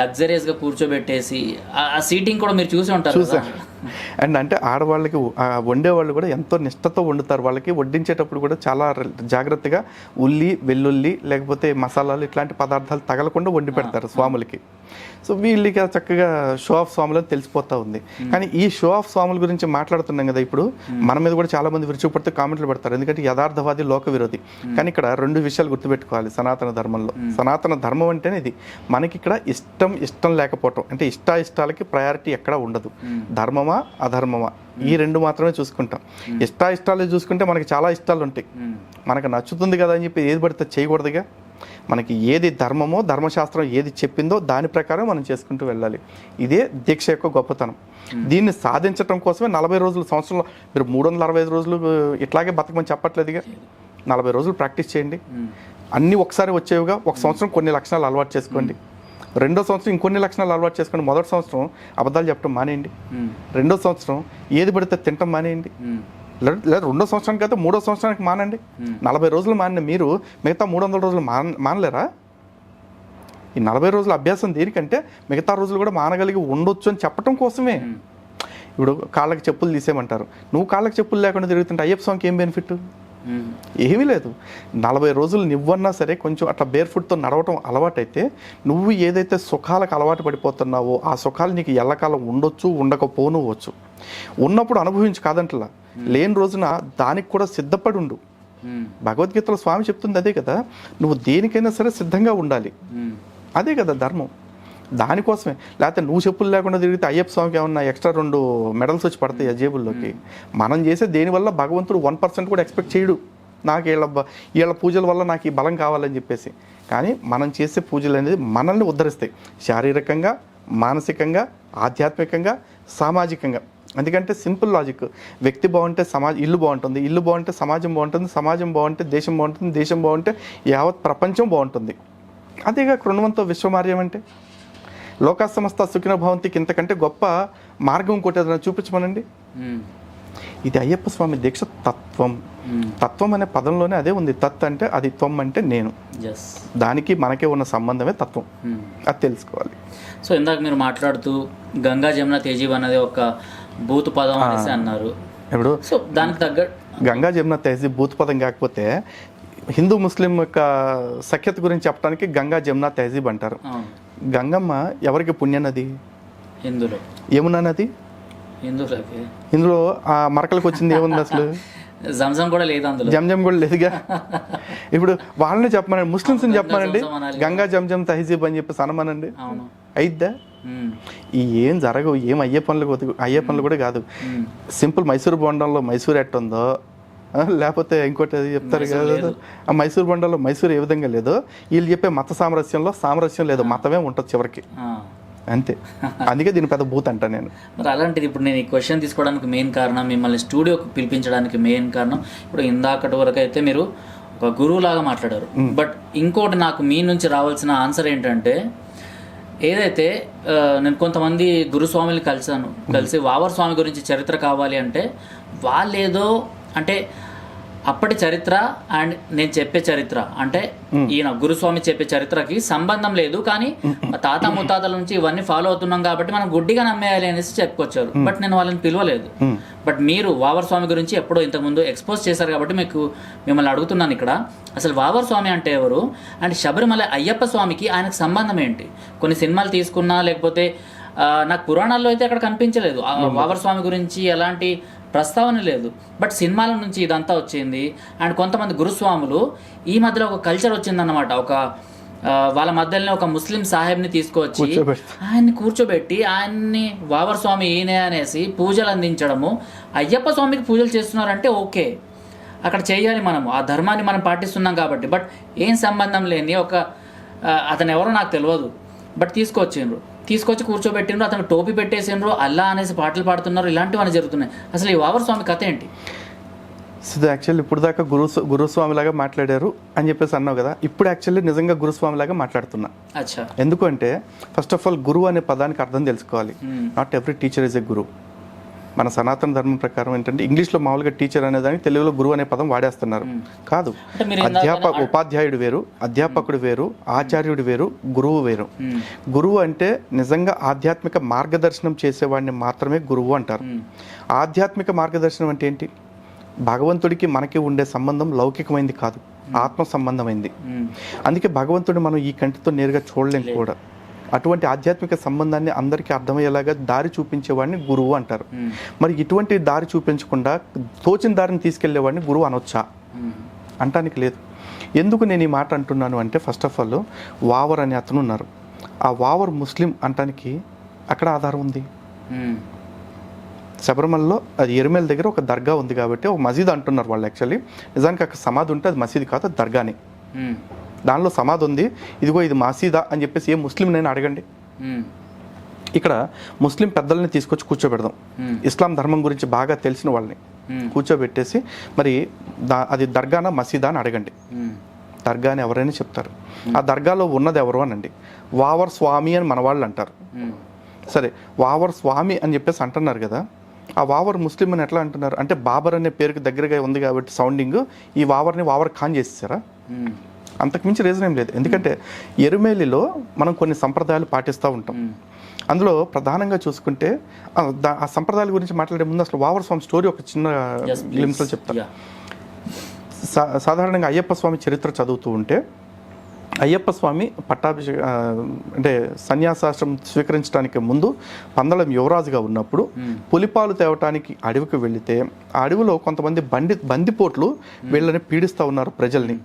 లగ్జరీస్ గా కూర్చోబెట్టేసి ఆ సీటింగ్ కూడా మీరు చూసి ఉంటారు. అండ్ అంటే ఆడవాళ్ళకి వండేవాళ్ళు కూడా ఎంతో నిష్టతో వండుతారు. వాళ్ళకి వడ్డించేటప్పుడు కూడా చాలా జాగ్రత్తగా ఉల్లి వెల్లుల్లి లేకపోతే మసాలాలు ఇట్లాంటి పదార్థాలు తగలకుండా వండి పెడతారు స్వాములకి. సో వీళ్ళకి చక్కగా షో ఆఫ్ స్వాములు తెలిసిపోతా ఉంది. కానీ ఈ షో ఆఫ్ స్వాముల గురించి మాట్లాడుతున్నాం కదా ఇప్పుడు, మన మీద కూడా చాలా మంది విరుచుకుపడితే కామెంట్లు పెడతారు, ఎందుకంటే యథార్థవాది లోక విరోధి. కానీ ఇక్కడ రెండు విషయాలు గుర్తుపెట్టుకోవాలి సనాతన ధర్మంలో. సనాతన ధర్మం అంటేనే ఇది. మనకి ఇక్కడ ఇష్టం లేకపోవటం, అంటే ఇష్టాలకి ప్రయారిటీ ఎక్కడ ఉండదు. ధర్మమా అధర్మమా ఈ రెండు మాత్రమే చూసుకుంటాం. ఇష్టాలు చూసుకుంటే మనకి చాలా ఇష్టాలు ఉంటాయి. మనకు నచ్చుతుంది కదా అని చెప్పి ఏది పడితే చేయకూడదుగా. మనకి ఏది ధర్మమో ధర్మశాస్త్రం ఏది చెప్పిందో దాని ప్రకారం మనం చేసుకుంటూ వెళ్ళాలి. ఇదే దీక్ష యొక్క గొప్పతనం. దీన్ని సాధించడం కోసమే 40 రోజులు, సంవత్సరంలో మీరు 365 రోజులు ఇట్లాగే బతకమని చెప్పట్లేదుగా. 40 రోజులు ప్రాక్టీస్ చేయండి. అన్నీ ఒకసారి వచ్చేవిగా. ఒక సంవత్సరం కొన్ని లక్షణాలు అలవాటు చేసుకోండి, రెండో సంవత్సరం ఇంకొన్ని లక్షణాలు అలవాటు చేసుకోండి. మొదటి సంవత్సరం అబద్ధాలు చెప్పడం మానేయండి, రెండో సంవత్సరం ఏది పడితే తినటం మానేయండి, లేదా రెండో సంవత్సరానికి అయితే మూడో సంవత్సరానికి మానండి. 40 రోజులు మానిన మీరు మిగతా 300 రోజులు మానలేరా? ఈ 40 రోజుల అభ్యాసం దేనికంటే మిగతా రోజులు కూడా మానగలిగి ఉండొచ్చు అని చెప్పడం కోసమే. ఇప్పుడు కాళ్ళకి చెప్పులు తీసేయమంటారు, నువ్వు కాళ్ళకి చెప్పులు లేకుండా తిరుగుతుంటే అయ్యప్ప స్వామికి ఏం బెనిఫిట్? ఏమీ లేదు. 40 రోజులు నువ్వన్నా సరే కొంచెం అట్లా బేర్ ఫుట్తో నడవటం అలవాటైతే నువ్వు ఏదైతే సుఖాలకు అలవాటు పడిపోతున్నావో ఆ సుఖాలు నీకు ఎల్లకాలం ఉండొచ్చు, ఉండకపోనువచ్చు. ఉన్నప్పుడు అనుభవించు కాదంటలా, లేని రోజున దానికి కూడా సిద్ధపడి ఉండు. భగవద్గీతలో స్వామి చెప్తుంది అదే కదా, నువ్వు దేనికైనా సరే సిద్ధంగా ఉండాలి. అదే కదా ధర్మం. దానికోసమే. లేకపోతే నువ్వు చెప్పులు లేకుండా తిరిగితే అయ్యప్ప స్వామికి ఏమన్నా ఎక్స్ట్రా 2 మెడల్స్ వచ్చి పడతాయి ఆ జేబుల్లోకి. మనం చేసే దేనివల్ల భగవంతుడు 1% కూడా ఎక్స్పెక్ట్ చేయడు, నాకు వీళ్ళ పూజల వల్ల నాకు ఈ బలం కావాలని చెప్పేసి. కానీ మనం చేసే పూజలు అనేది మనల్ని ఉద్ధరిస్తాయి, శారీరకంగా, మానసికంగా, ఆధ్యాత్మికంగా, సామాజికంగా. ఎందుకంటే సింపుల్ లాజిక్, వ్యక్తి బాగుంటే ఇల్లు బాగుంటుంది, ఇల్లు బాగుంటే సమాజం బాగుంటుంది, సమాజం బాగుంటే దేశం బాగుంటుంది, దేశం బాగుంటే యావత్ ప్రపంచం బాగుంటుంది. అదేగా కృణవంతో విశ్వమార్యం అంటే. లోకా సమస్త సుఖినో భవంతికి ఇంతకంటే గొప్ప మార్గం ఇంకోటి ఏదైనా చూపించమనండి. ఇది అయ్యప్ప స్వామి దీక్ష తత్వం. తత్వం అనే పదంలోనే అదే ఉంది. తత్ అంటే అది, త్వం అంటే నేను. దానికి మనకే ఉన్న సంబంధమే తత్వం. అది తెలుసుకోవాలి. సో ఇందాక మీరు మాట్లాడుతూ గంగా జమున తేజీబ్ అనేది ఒక భూత పదం అనేసి అన్నారు. ఇప్పుడు సో దానికి తగ్గ గంగా జమున తేజీబ్ భూత పదం కాకపోతే హిందూ ముస్లిం యొక్క సఖ్యత గురించి చెప్పడానికి గంగా జమున తహజీబ్ అంటారు. గంగమ్మ ఎవరికి పుణ్యనది? హిందులో. యమునా నది ఇందులో ఆ మరకలకు వచ్చింది ఏముంది అసలు? జంజం కూడా లేదు అందులో, జంజం కూడా లేదుగా. ఇప్పుడు వాళ్ళని చెప్పమనండి, ముస్లిమ్స్ని చెప్పమనండి గంగా జంజం తహజీబ్ అని చెప్పేసి అనమనండి, అయిద్దా? ఏం జరగవు. ఏం అయ్యే పనులు కూడా కాదు. సింపుల్ మైసూర్ బొండంలో మైసూర్ ఎట్ట ఉందో, లేకపోతే ఇంకోటి చెప్తారు కదా, ఆ మైసూర్ బొండంలో మైసూర్ ఏ విధంగా లేదో వీళ్ళు చెప్పే మత సామరస్యం లేదు, మతమే ఉంటుంది చివరికి, అంతే. అందుకే దీని పెద్ద బూత్ అంట నేను. మరి అలాంటిది ఇప్పుడు నేను ఈ క్వశ్చన్ తీసుకోవడానికి మెయిన్ కారణం, మిమ్మల్ని స్టూడియోకి పిలిపించడానికి మెయిన్ కారణం, ఇప్పుడు ఇందాకటి వరకు అయితే మీరు ఒక గురువు లాగా మాట్లాడారు. బట్ ఇంకోటి నాకు మీ నుంచి రావాల్సిన ఆన్సర్ ఏంటంటే, ఏదైతే నేను కొంతమంది గురుస్వామిని కలిసి వావర్ స్వామి గురించి చరిత్ర కావాలి అంటే వాళ్ళేదో అంటే అప్పటి చరిత్ర అండ్ నేను చెప్పే చరిత్ర అంటే ఈయన గురుస్వామి చెప్పే చరిత్రకి సంబంధం లేదు, కానీ తాత ముత్తాతల నుంచి ఇవన్నీ ఫాలో అవుతున్నాం కాబట్టి మనం గుడ్డిగా నమ్మేయాలి అనేసి చెప్పుకొచ్చారు. బట్ నేను వాళ్ళని పిలవలేదు. బట్ మీరు వావర్ స్వామి గురించి ఎప్పుడో ఇంతకుముందు ఎక్స్పోజ్ చేశారు కాబట్టి మిమ్మల్ని అడుగుతున్నాను ఇక్కడ, అసలు వావర్ స్వామి అంటే ఎవరు? అండ్ శబరిమల అయ్యప్ప స్వామికి ఆయనకు సంబంధం ఏంటి? కొన్ని సినిమాలు తీసుకున్నా లేకపోతే నాకు పురాణాల్లో అయితే అక్కడ కనిపించలేదు వావర్ స్వామి గురించి ఎలాంటి ప్రస్తావన లేదు. బట్ సినిమాల నుంచి ఇదంతా వచ్చింది. అండ్ కొంతమంది గురుస్వాములు ఈ మధ్యలో ఒక కల్చర్ వచ్చిందన్నమాట, ఒక వాళ్ళ మధ్యలోనే ఒక ముస్లిం సాహెబ్ని తీసుకువచ్చి ఆయన్ని కూర్చోబెట్టి ఆయన్ని వావర్ స్వామి ఈయనే అనేసి పూజలు అందించడము. అయ్యప్ప స్వామికి పూజలు చేస్తున్నారంటే ఓకే, అక్కడ చేయాలి, మనము ఆ ధర్మాన్ని మనం పాటిస్తున్నాం కాబట్టి. బట్ ఏం సంబంధం లేని ఒక అతను ఎవరో నాకు తెలియదు, బట్ తీసుకొచ్చి కూర్చోబెట్టిండ్రు, అతను టోపీ పెట్టేసిండ్రు, అల్లా అనేసి పాటలు పాడుతున్నారు, ఇలాంటివన్నీ జరుగుతున్నాయి. అసలు ఈ వావర్ స్వామి కథ ఏంటి? సో యాక్చువల్లీ ఇప్పుడు దాకా గురుస్వామిలాగా మాట్లాడారు అని చెప్పేసి అన్నావు కదా, ఇప్పుడు యాక్చువల్లీ నిజంగా గురుస్వామిలాగా మాట్లాడుతున్నా. ఎందుకంటే ఫస్ట్ ఆఫ్ ఆల్ గురువు అనే పదానికి అర్థం తెలుసుకోవాలి. Not every teacher is a guru. మన సనాతన ధర్మం ప్రకారం ఏంటంటే ఇంగ్లీష్లో మామూలుగా టీచర్ అనే దానికి తెలుగులో గురువు అనే పదం వాడేస్తున్నారు. కాదు, ఉపాధ్యాయుడు వేరు, అధ్యాపకుడు వేరు, ఆచార్యుడు వేరు, గురువు వేరు. గురువు అంటే నిజంగా ఆధ్యాత్మిక మార్గదర్శనం చేసేవాడిని మాత్రమే గురువు అంటారు. ఆధ్యాత్మిక మార్గదర్శనం అంటే ఏంటి? భగవంతుడికి మనకి ఉండే సంబంధం లౌకికమైంది కాదు, ఆత్మ సంబంధమైంది. అందుకే భగవంతుడిని మనం ఈ కంటితో నేరుగా చూడలేం కూడా. అటువంటి ఆధ్యాత్మిక సంబంధాన్ని అందరికీ అర్థమయ్యేలాగా దారి చూపించేవాడిని గురువు అంటారు. మరి ఇటువంటి దారి చూపించకుండా తోచిన దారిని తీసుకెళ్లేవాడిని గురువు అనొచ్చా? అంటానికి లేదు. ఎందుకు నేను ఈ మాట అంటున్నాను అంటే, ఫస్ట్ ఆఫ్ ఆల్ వావర్ అనే అతను ఉన్నారు. ఆ వావర్ ముస్లిం అంటానికి అక్కడ ఆధారం ఉంది. శబరిమలలో అది ఎరుమేల దగ్గర ఒక దర్గా ఉంది కాబట్టి ఒక మసీద్ అంటున్నారు వాళ్ళు. యాక్చువల్లీ నిజానికి అక్కడ సమాధి ఉంటే అది మసీద్ కాదు, అది దర్గాని. దానిలో సమాధి ఉంది, ఇదిగో ఇది మసీదా అని చెప్పేసి ఏ ముస్లిం నేను అడగండి. ఇక్కడ ముస్లిం పెద్దల్ని తీసుకొచ్చి కూర్చోబెడదాం, ఇస్లాం ధర్మం గురించి బాగా తెలిసిన వాళ్ళని కూర్చోబెట్టేసి మరి అది దర్గానా మసీదా అని అడగండి. దర్గా అని ఎవరైనా చెప్తారు. ఆ దర్గాలో ఉన్నది ఎవరు అనండి. వావర్ స్వామి అని మన వాళ్ళు అంటారు. సరే, వావర్ స్వామి అని చెప్పేసి అంటున్నారు కదా, ఆ వావర్ ముస్లిం అని ఎట్లా అంటున్నారు అంటే బాబర్ అనే పేరుకి దగ్గరగా ఉంది కాబట్టి సౌండింగ్, ఈ వావర్ని వావర్ ఖాన్ చేసేసారా? అంతకుమించి రీజన్ ఏం లేదు. ఎందుకంటే ఎరుమేలిలో మనం కొన్ని సంప్రదాయాలు పాటిస్తూ ఉంటాం. అందులో ప్రధానంగా చూసుకుంటే ఆ సంప్రదాయాల గురించి మాట్లాడే ముందు అసలు వావర్ స్వామి స్టోరీ ఒక చిన్న గ్లిమ్స్లో చెప్తాను. సాధారణంగా అయ్యప్ప స్వామి చరిత్ర చదువుతూ ఉంటే అయ్యప్ప స్వామి అంటే సన్యాసాశ్రమం స్వీకరించడానికి ముందు పందలం యువరాజుగా ఉన్నప్పుడు పులిపాలు తేవటానికి అడవికి వెళితే ఆ అడవిలో కొంతమంది బందిపోట్లు వీళ్ళని పీడిస్తూ ఉన్నారు ప్రజల్ని.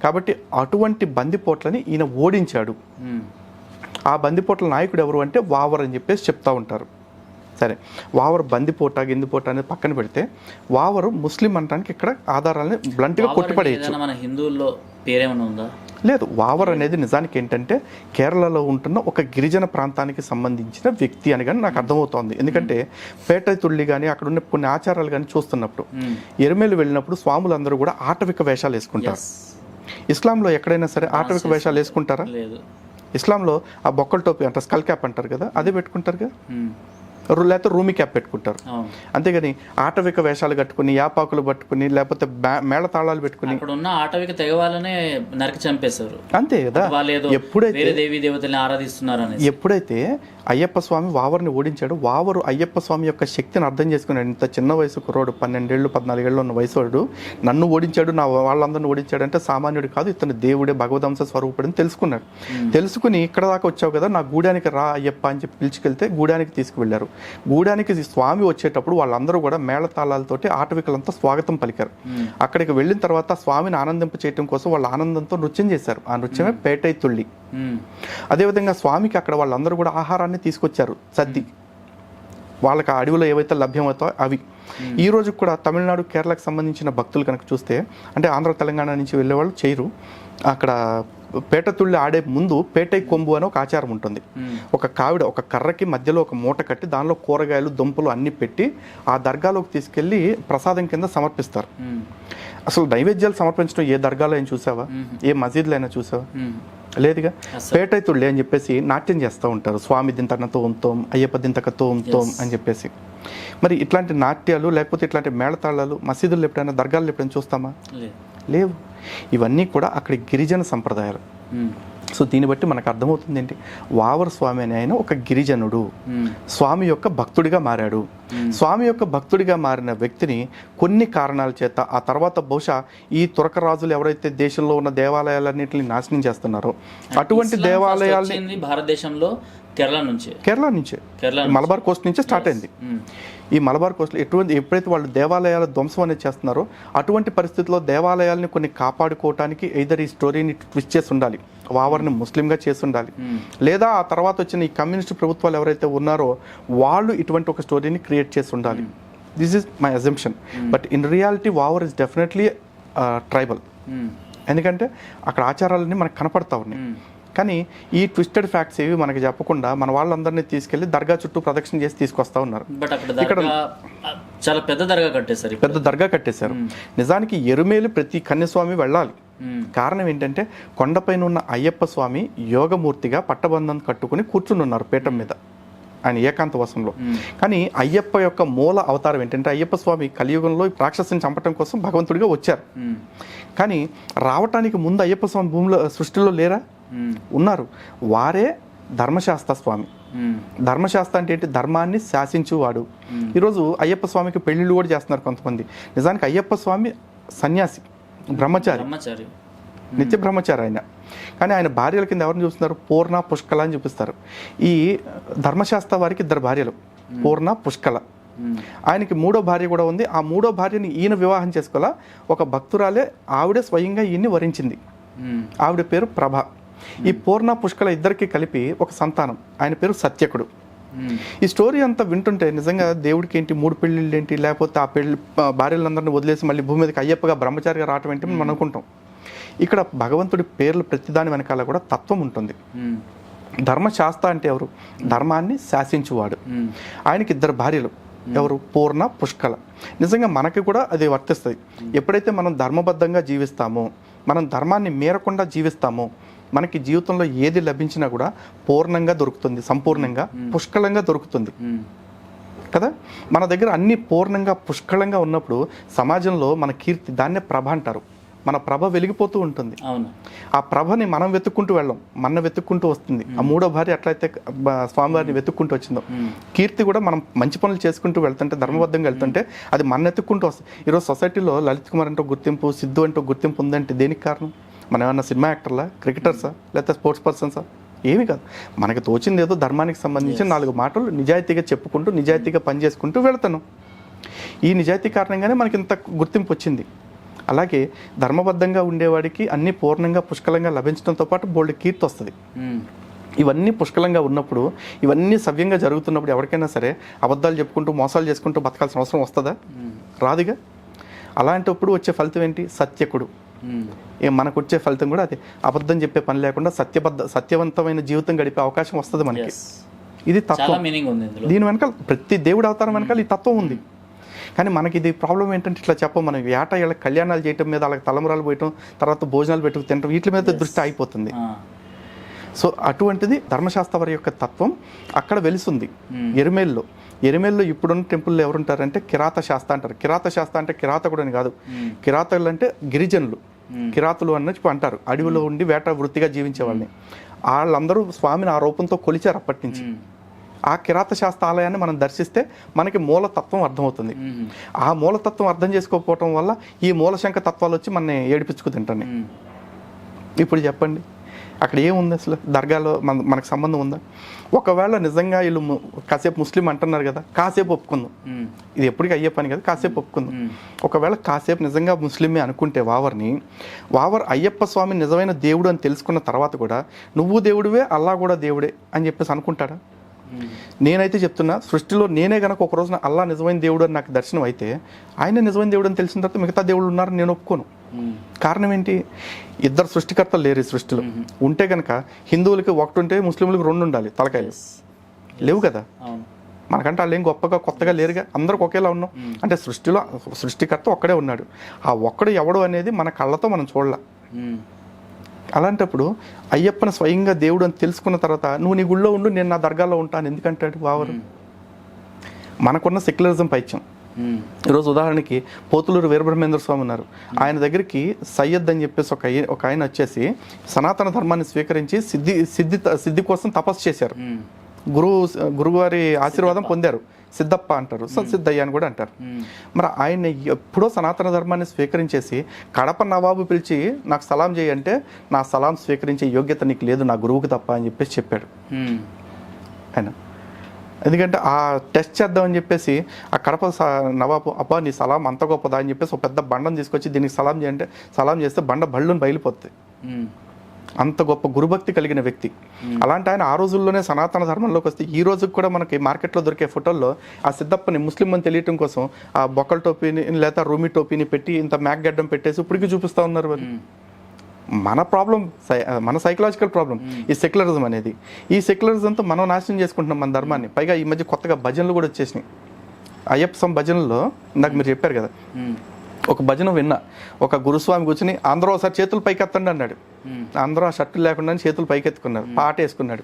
కాబట్టి అటువంటి బందిపోట్లని ఈయన ఓడించాడు. ఆ బందిపోట్ల నాయకుడు ఎవరు అంటే వావర్ అని చెప్పేసి చెప్తా ఉంటారు. సరే, వావరు బందిపోట గిందిపోట అనేది పక్కన పెడితే వావరు ముస్లిం అనడానికి ఇక్కడ ఆధారాలని బ్లంట్గా కొట్టిపడేయచ్చు. మన హిందువుల్లో పేరేమైనా ఉందా? లేదు. వావర్ అనేది నిజానికి ఏంటంటే కేరళలో ఉంటున్న ఒక గిరిజన ప్రాంతానికి సంబంధించిన వ్యక్తి అని కానీ నాకు అర్థమవుతోంది. ఎందుకంటే పేటతుళ్ళి కానీ అక్కడ ఉన్న కొన్ని ఆచారాలు కానీ చూస్తున్నప్పుడు ఎరుమేలు వెళ్ళినప్పుడు స్వాములందరూ కూడా ఆటవిక వేషాలు వేసుకుంటారు. ఇస్లాంలో ఎక్కడైనా సరే ఆటవిక వేషాలు వేసుకుంటారా? లేదు. ఇస్లాంలో ఆ బొక్కల టోపీ అంటారు, స్కల్ క్యాప్ అంటారు కదా, అదే పెట్టుకుంటారు కదా, లేకపోతే రూమి క్యాప్ పెట్టుకుంటారు. అంతేగాని ఆటవిక వేషాలు కట్టుకుని యాపాకులు పట్టుకుని లేకపోతే మేళతాళాలు పెట్టుకుని ఉన్న ఆటవిక తెగ వాళ్ళనే నరికి చంపేశారు. అంతే కదా. ఎప్పుడైతే అయ్యప్ప స్వామి వావర్ని ఓడించాడు, వావరు అయ్యప్ప స్వామి యొక్క శక్తిని అర్థం చేసుకున్నాడు. ఇంత చిన్న వయసు కుర్రోడు, 12 ఏళ్ళు 14 ఏళ్ళు ఉన్న వయసుడు నన్ను ఓడించాడు, నా వాళ్ళందరిని ఓడించాడు అంటే సామాన్యుడు కాదు, ఇతను దేవుడే భగవదంశ స్వరూపుడని తెలుసుకున్నాడు. తెలుసుకుని ఇక్కడ దాకా వచ్చావు కదా, నా గూడానికి రా అయ్యప్ప అని చెప్పి పిలుచుకెళ్తే గూడానికి తీసుకువెళ్ళారు. గూడానికి స్వామి వచ్చేటప్పుడు వాళ్ళందరూ కూడా మేళతాళాలతోటి ఆటవికులంతా స్వాగతం పలికారు. అక్కడికి వెళ్ళిన తర్వాత స్వామిని ఆనందింప చేయడం కోసం వాళ్ళ ఆనందంతో నృత్యం చేశారు. ఆ నృత్యమే పేటై తుళ్ళి. అదేవిధంగా స్వామికి అక్కడ వాళ్ళందరూ కూడా ఆహారాన్ని తీసుకొచ్చారు, సద్ది, వాళ్ళకి ఆ అడవిలో ఏవైతే లభ్యమవుతాయో అవి. ఈ రోజు కూడా తమిళనాడు కేరళకు సంబంధించిన భక్తులు కనుక చూస్తే, అంటే ఆంధ్ర తెలంగాణ నుంచి వెళ్ళే వాళ్ళు చేయరు, అక్కడ పేటతుళ్ళి ఆడే ముందు పేటై కొంబు అని ఒక ఆచారం ఉంటుంది. ఒక కావిడ ఒక కర్రకి మధ్యలో ఒక మూట కట్టి దానిలో కూరగాయలు దుంపలు అన్ని పెట్టి ఆ దర్గాలోకి తీసుకెళ్లి ప్రసాదం కింద సమర్పిస్తారు. అసలు నైవేద్యాలు సమర్పించడం ఏ దర్గాలో అయినా చూసావా? ఏ మసీదులో అయినా చూసావా? లేదుగా. పేటైతుళ్ళి అని చెప్పేసి నాట్యం చేస్తూ ఉంటారు, స్వామి దింతన తోం తోం అయ్యప్ప దింతక తోం తోం అని చెప్పేసి. మరి ఇట్లాంటి నాట్యాలు లేకపోతే ఇట్లాంటి మేళతాళాలు మసీదుల్లో ఎప్పుడైనా దర్గాల్లో ఎప్పుడైనా చూస్తామా? లేవు. ఇవన్నీ కూడా అక్కడి గిరిజన సంప్రదాయాలు. సో దీన్ని బట్టి మనకు అర్థమవుతుంది ఏంటి, వావర్ స్వామి అని ఆయన ఒక గిరిజనుడు, స్వామి యొక్క భక్తుడిగా మారాడు. స్వామి యొక్క భక్తుడిగా మారిన వ్యక్తిని కొన్ని కారణాల చేత ఆ తర్వాత బహుశా ఈ తురక రాజులు ఎవరైతే దేశంలో ఉన్న దేవాలయాలన్నింటినీ నాశనం చేస్తున్నారో అటువంటి దేవాలయాల్ని భారతదేశంలో కేరళ నుంచే మలబార్ కోస్ట్ నుంచే స్టార్ట్ అయింది. ఈ మలబార్ కోస్ట్లో ఎప్పుడైతే వాళ్ళు దేవాలయాల ధ్వంసం అనేది చేస్తున్నారో అటువంటి పరిస్థితుల్లో దేవాలయాలని కొన్ని కాపాడుకోవటానికి ఎయిదర్ ఈ స్టోరీని ట్విస్ట్ చేసి ఉండాలి, వావర్ని ముస్లింగా చేసి ఉండాలి, లేదా ఆ తర్వాత వచ్చిన ఈ కమ్యూనిస్ట్ ప్రభుత్వాలు ఎవరైతే ఉన్నారో వాళ్ళు ఇటువంటి ఒక స్టోరీని క్రియేట్ చేసి ఉండాలి. This is my assumption. But in reality waiver is definitely tribal. ఎందుకంటే అక్కడ ఆచారాలన్నీ మనకు కనపడతా ఉన్నాయి. కానీ ఈ ట్విస్టెడ్ ఫ్యాక్ట్స్ ఏవి మనకి చెప్పకుండా మన వాళ్ళందరినీ తీసుకెళ్లి దర్గా చుట్టూ ప్రదక్షిణ చేసి తీసుకొస్తా ఉన్నారు. ఇక్కడ చాలా పెద్ద దర్గా కట్టేశారు. నిజానికి ఎరుమేలు ప్రతి కన్యస్వామి వెళ్ళాలి. కారణం ఏంటంటే కొండపైన ఉన్న అయ్యప్ప స్వామి యోగమూర్తిగా పట్టబంధం కట్టుకుని కూర్చుని ఉన్నారు పీఠం మీద ఆయన ఏకాంత వశంలో. కానీ అయ్యప్ప యొక్క మూల అవతారం ఏంటంటే అయ్యప్ప స్వామి కలియుగంలో రాక్షసుని చంపటం కోసం భగవంతుడిగా వచ్చారు. కానీ రావటానికి ముందు అయ్యప్ప స్వామి భూమిలో సృష్టిలో లేరా? ఉన్నారు. వారే ధర్మశాస్త్ర స్వామి. ధర్మశాస్త్ర అంటే ఏంటి? ధర్మాన్ని శాసించువాడు. ఈరోజు అయ్యప్ప స్వామికి పెళ్లిళ్ళు కూడా చేస్తున్నారు కొంతమంది. నిజానికి అయ్యప్ప స్వామి సన్యాసి, బ్రహ్మచారి, నిత్య బ్రహ్మచారి ఆయన. కానీ ఆయన భార్యల కింద ఎవరిని చూస్తున్నారు? పూర్ణ, పుష్కల అని చూపిస్తారు. ఈ ధర్మశాస్త్ర వారికి 2 భార్యలు, పూర్ణ, పుష్కల. ఆయనకి 3వ భార్య కూడా ఉంది. ఆ 3వ భార్యని ఈయన వివాహం చేసుకోవాలా. ఒక భక్తురాలే, ఆవిడే స్వయంగా ఈయన్ని వరించింది. ఆవిడ పేరు ప్రభ. ఈ పూర్ణ, పుష్కల ఇద్దరికి కలిపి ఒక సంతానం, ఆయన పేరు సత్యకుడు. ఈ స్టోరీ అంతా వింటుంటే నిజంగా దేవుడికి ఏంటి 3 పెళ్ళిళ్ళు ఏంటి, లేకపోతే ఆ భార్యలందరినీ వదిలేసి మళ్ళీ భూమి మీదకి అయ్యప్పగా బ్రహ్మచారిగా రావటం ఏంటి మనం అనుకుంటాం. ఇక్కడ భగవంతుడి పేర్లు ప్రతిదాని వెనకాల కూడా తత్వం ఉంటుంది. ధర్మశాస్త్ర అంటే ఎవరు? ధర్మాన్ని శాసించువాడు. ఆయనకి 2 భార్యలు, ఎవరు? పూర్ణ, పుష్కల. నిజంగా మనకి కూడా అది వర్తిస్తుంది. ఎప్పుడైతే మనం ధర్మబద్ధంగా జీవిస్తామో, మనం ధర్మాన్ని మీరకుండా జీవిస్తామో, మనకి జీవితంలో ఏది లభించినా కూడా పూర్ణంగా దొరుకుతుంది, సంపూర్ణంగా, పుష్కలంగా దొరుకుతుంది కదా. మన దగ్గర అన్ని పూర్ణంగా పుష్కలంగా ఉన్నప్పుడు సమాజంలో మన కీర్తి, దాన్నే ప్రభ అంటారు. మన ప్రభ వెలిగిపోతూ ఉంటుంది. అవును. ఆ ప్రభని మనం వెతుక్కుంటూ వెళ్ళం, మన వెతుక్కుంటూ వస్తుంది. ఆ మూడో భార్య ఎట్లయితే స్వామివారిని వెతుక్కుంటూ వచ్చిందో, కీర్తి కూడా మనం మంచి పనులు చేసుకుంటూ వెళ్తుంటే, ధర్మబద్ధంగా వెళ్తుంటే అది మన వెతుక్కుంటూ వస్తుంది. ఈరోజు సొసైటీలో లలిత్ కుమార్ అంటే గుర్తింపు, సిద్ధు అంటే గుర్తింపు ఉందంటే దేనికి కారణం? మనం ఏమన్నా సినిమా యాక్టర్లా, క్రికెటర్సా, లేకపోతే స్పోర్ట్స్ పర్సన్సా? ఏమీ కాదు. మనకి తోచింది ఏదో ధర్మానికి సంబంధించి 4 మాటలు నిజాయితీగా చెప్పుకుంటూ, నిజాయితీగా పనిచేసుకుంటూ వెళ్తాను. ఈ నిజాయితీ కారణంగానే మనకి ఇంత గుర్తింపు వచ్చింది. అలాగే ధర్మబద్ధంగా ఉండేవాడికి అన్నీ పూర్ణంగా పుష్కలంగా లభించడంతో పాటు బోల్డ్ కీర్తి వస్తుంది. ఇవన్నీ పుష్కలంగా ఉన్నప్పుడు, ఇవన్నీ సవ్యంగా జరుగుతున్నప్పుడు ఎవరికైనా సరే అబద్ధాలు చెప్పుకుంటూ మోసాలు చేసుకుంటూ బతకాల్సిన అవసరం వస్తుందా? రాదుగా. అలాంటప్పుడు వచ్చే ఫలితం ఏంటి? సత్యకుడు. మనకు వచ్చే ఫలితం కూడా అదే. అబద్ధం చెప్పే పని లేకుండా సత్యవంతమైన జీవితం గడిపే అవకాశం వస్తుంది మనకి. ఇది తత్వం. దీని వెనకాల ప్రతి దేవుడి అవతారం వెనకాల ఈ తత్వం ఉంది. కానీ మనకి ఇది ప్రాబ్లం ఏంటంటే ఇట్లా చెప్పం. మనం వీళ్ళకి కళ్యాణాలు చేయటం మీద, వాళ్ళకి తలంబరాలు పోయటం, తర్వాత భోజనాలు పెట్టుకు తినటం, వీటి మీద దృష్టి అయిపోతుంది. సో అటువంటిది ధర్మశాస్త్ర యొక్క తత్వం అక్కడ వెలిసింది ఎరిమేల్లో. ఇప్పుడున్న టెంపుల్లో ఎవరుంటారంటే కిరాత శాస్త్ర అంటారు. కిరాత శాస్త్ర అంటే కిరాతకుడు అని కాదు. కిరాతకులు అంటే గిరిజనులు, కిరాతులు అన్నది అంటారు. అడవిలో ఉండి వేట వృత్తిగా జీవించే వాళ్ళని. వాళ్ళందరూ స్వామిని ఆ రూపంతో కొలిచారు అప్పటి నుంచి. ఆ కిరాత శాస్త్ర ఆలయాన్ని మనం దర్శిస్తే మనకి మూలతత్వం అర్థమవుతుంది. ఆ మూలతత్వం అర్థం చేసుకోకపోవటం వల్ల ఈ మూలశంక తత్వాలు వచ్చి మనని ఏడిపించుకు తింటాయి. ఇప్పుడు చెప్పండి, అక్కడ ఏముంది అసలు? దర్గాలో మనకు సంబంధం ఉందా? ఒకవేళ నిజంగా వీళ్ళు కాసేపు ముస్లిం అంటున్నారు కదా, కాసేపు ఒప్పుకుందాం. ఇది ఎప్పటికీ అయ్యే పని కదా, కాసేపు ఒప్పుకుందాం. ఒకవేళ కాసేపు నిజంగా ముస్లిమే అనుకుంటే వావర్ అయ్యప్ప స్వామి నిజమైన దేవుడు అని తెలుసుకున్న తర్వాత కూడా నువ్వు దేవుడివే, అల్లా కూడా దేవుడే అని చెప్పేసి అనుకుంటాడా? నేనైతే చెప్తున్నా, సృష్టిలో నేనే గనక ఒక రోజున అల్లా నిజమైన దేవుడు అని నాకు దర్శనం అయితే, ఆయన నిజమైన దేవుడు అని తెలిసిన తర్వాత మిగతా దేవుళ్ళు ఉన్నారని నేను ఒప్పుకోను. కారణం ఏంటి? ఇద్దరు సృష్టికర్తలు లేరు ఈ సృష్టిలో. ఉంటే గనక హిందువులకి 1 ఉంటే ముస్లింలకు 2 ఉండాలి తలకాయలు. లేవు కదా. మనకంటే వాళ్ళు ఏం గొప్పగా కొత్తగా లేరుగా, అందరికి ఒకేలా ఉన్నాం. అంటే సృష్టిలో సృష్టికర్త ఒక్కడే ఉన్నాడు. ఆ ఒక్కడు ఎవడు అనేది మన కళ్ళతో మనం చూడాల. అలాంటప్పుడు అయ్యప్పని స్వయంగా దేవుడు అని తెలుసుకున్న తర్వాత నువ్వు నీ గుళ్ళో ఉండు, నేను నా దర్గాలో ఉంటాను ఎందుకంటాడు వావరు? మనకున్న సెక్యులరిజం పైత్యం. ఈరోజు ఉదాహరణకి పోతులూరు వీరబ్రహ్మేంద్ర స్వామి ఉన్నారు. ఆయన దగ్గరికి సయ్యద్ అని చెప్పేసి ఒక ఆయన వచ్చేసి సనాతన ధర్మాన్ని స్వీకరించి సిద్ధి కోసం తపస్సు చేశారు. గురువారి ఆశీర్వాదం పొందారు. సిద్ధప్ప అంటారు, సిద్ధయ్య అని కూడా అంటారు. మరి ఆయన ఎప్పుడో సనాతన ధర్మాన్ని స్వీకరించేసి కడప నవాబు పిలిచి నాకు సలాం చేయంటే, నా సలాం స్వీకరించే యోగ్యత నీకు లేదు, నా గురువుకి తప్ప అని చెప్పేసి చెప్పాడు ఆయన. ఎందుకంటే ఆ టెస్ట్ చేద్దామని చెప్పేసి ఆ కడప నవాబు, అబ్బా నీ సలాం అంత గొప్పదా అని చెప్పేసి ఒక పెద్ద బండను తీసుకొచ్చి దీనికి సలాం చేయంటే, సలాం చేస్తే బండ బళ్ళుని బయలుపోతుంది. అంత గొప్ప గురుభక్తి కలిగిన వ్యక్తి. అలాంటి ఆయన ఆ రోజుల్లోనే సనాతన ధర్మంలోకి వస్తే ఈ రోజుకి కూడా మనకి మార్కెట్లో దొరికే ఫోటోల్లో ఆ సిద్ధప్పని ముస్లిం అని తెలియటం కోసం ఆ బొక్కల టోపీని లేదా రూమి టోపీని పెట్టి ఇంత మ్యాక్ గడ్డం పెట్టేసి ఇప్పటికీ చూపిస్తూ ఉన్నారు. మరి మన ప్రాబ్లం, మన సైకలాజికల్ ప్రాబ్లం ఈ సెక్యులరిజం అనేది. ఈ సెక్యులరిజంతో మనం నాశనం చేసుకుంటున్నాం మన ధర్మాన్ని. పైగా ఈ మధ్య కొత్తగా భజనలు కూడా వచ్చేసినాయి. అయ్యప్ప స్వామి భజనల్లో ఇందాక మీరు చెప్పారు కదా, ఒక భజన విన్నా. ఒక గురుస్వామి కూర్చుని అందరూ ఒకసారి చేతులు పైకెత్తండి అన్నాడు. అందరూ ఆ షర్టు లేకుండా చేతులు పైకెత్తుకున్నారు, పాట వేసుకున్నాడు.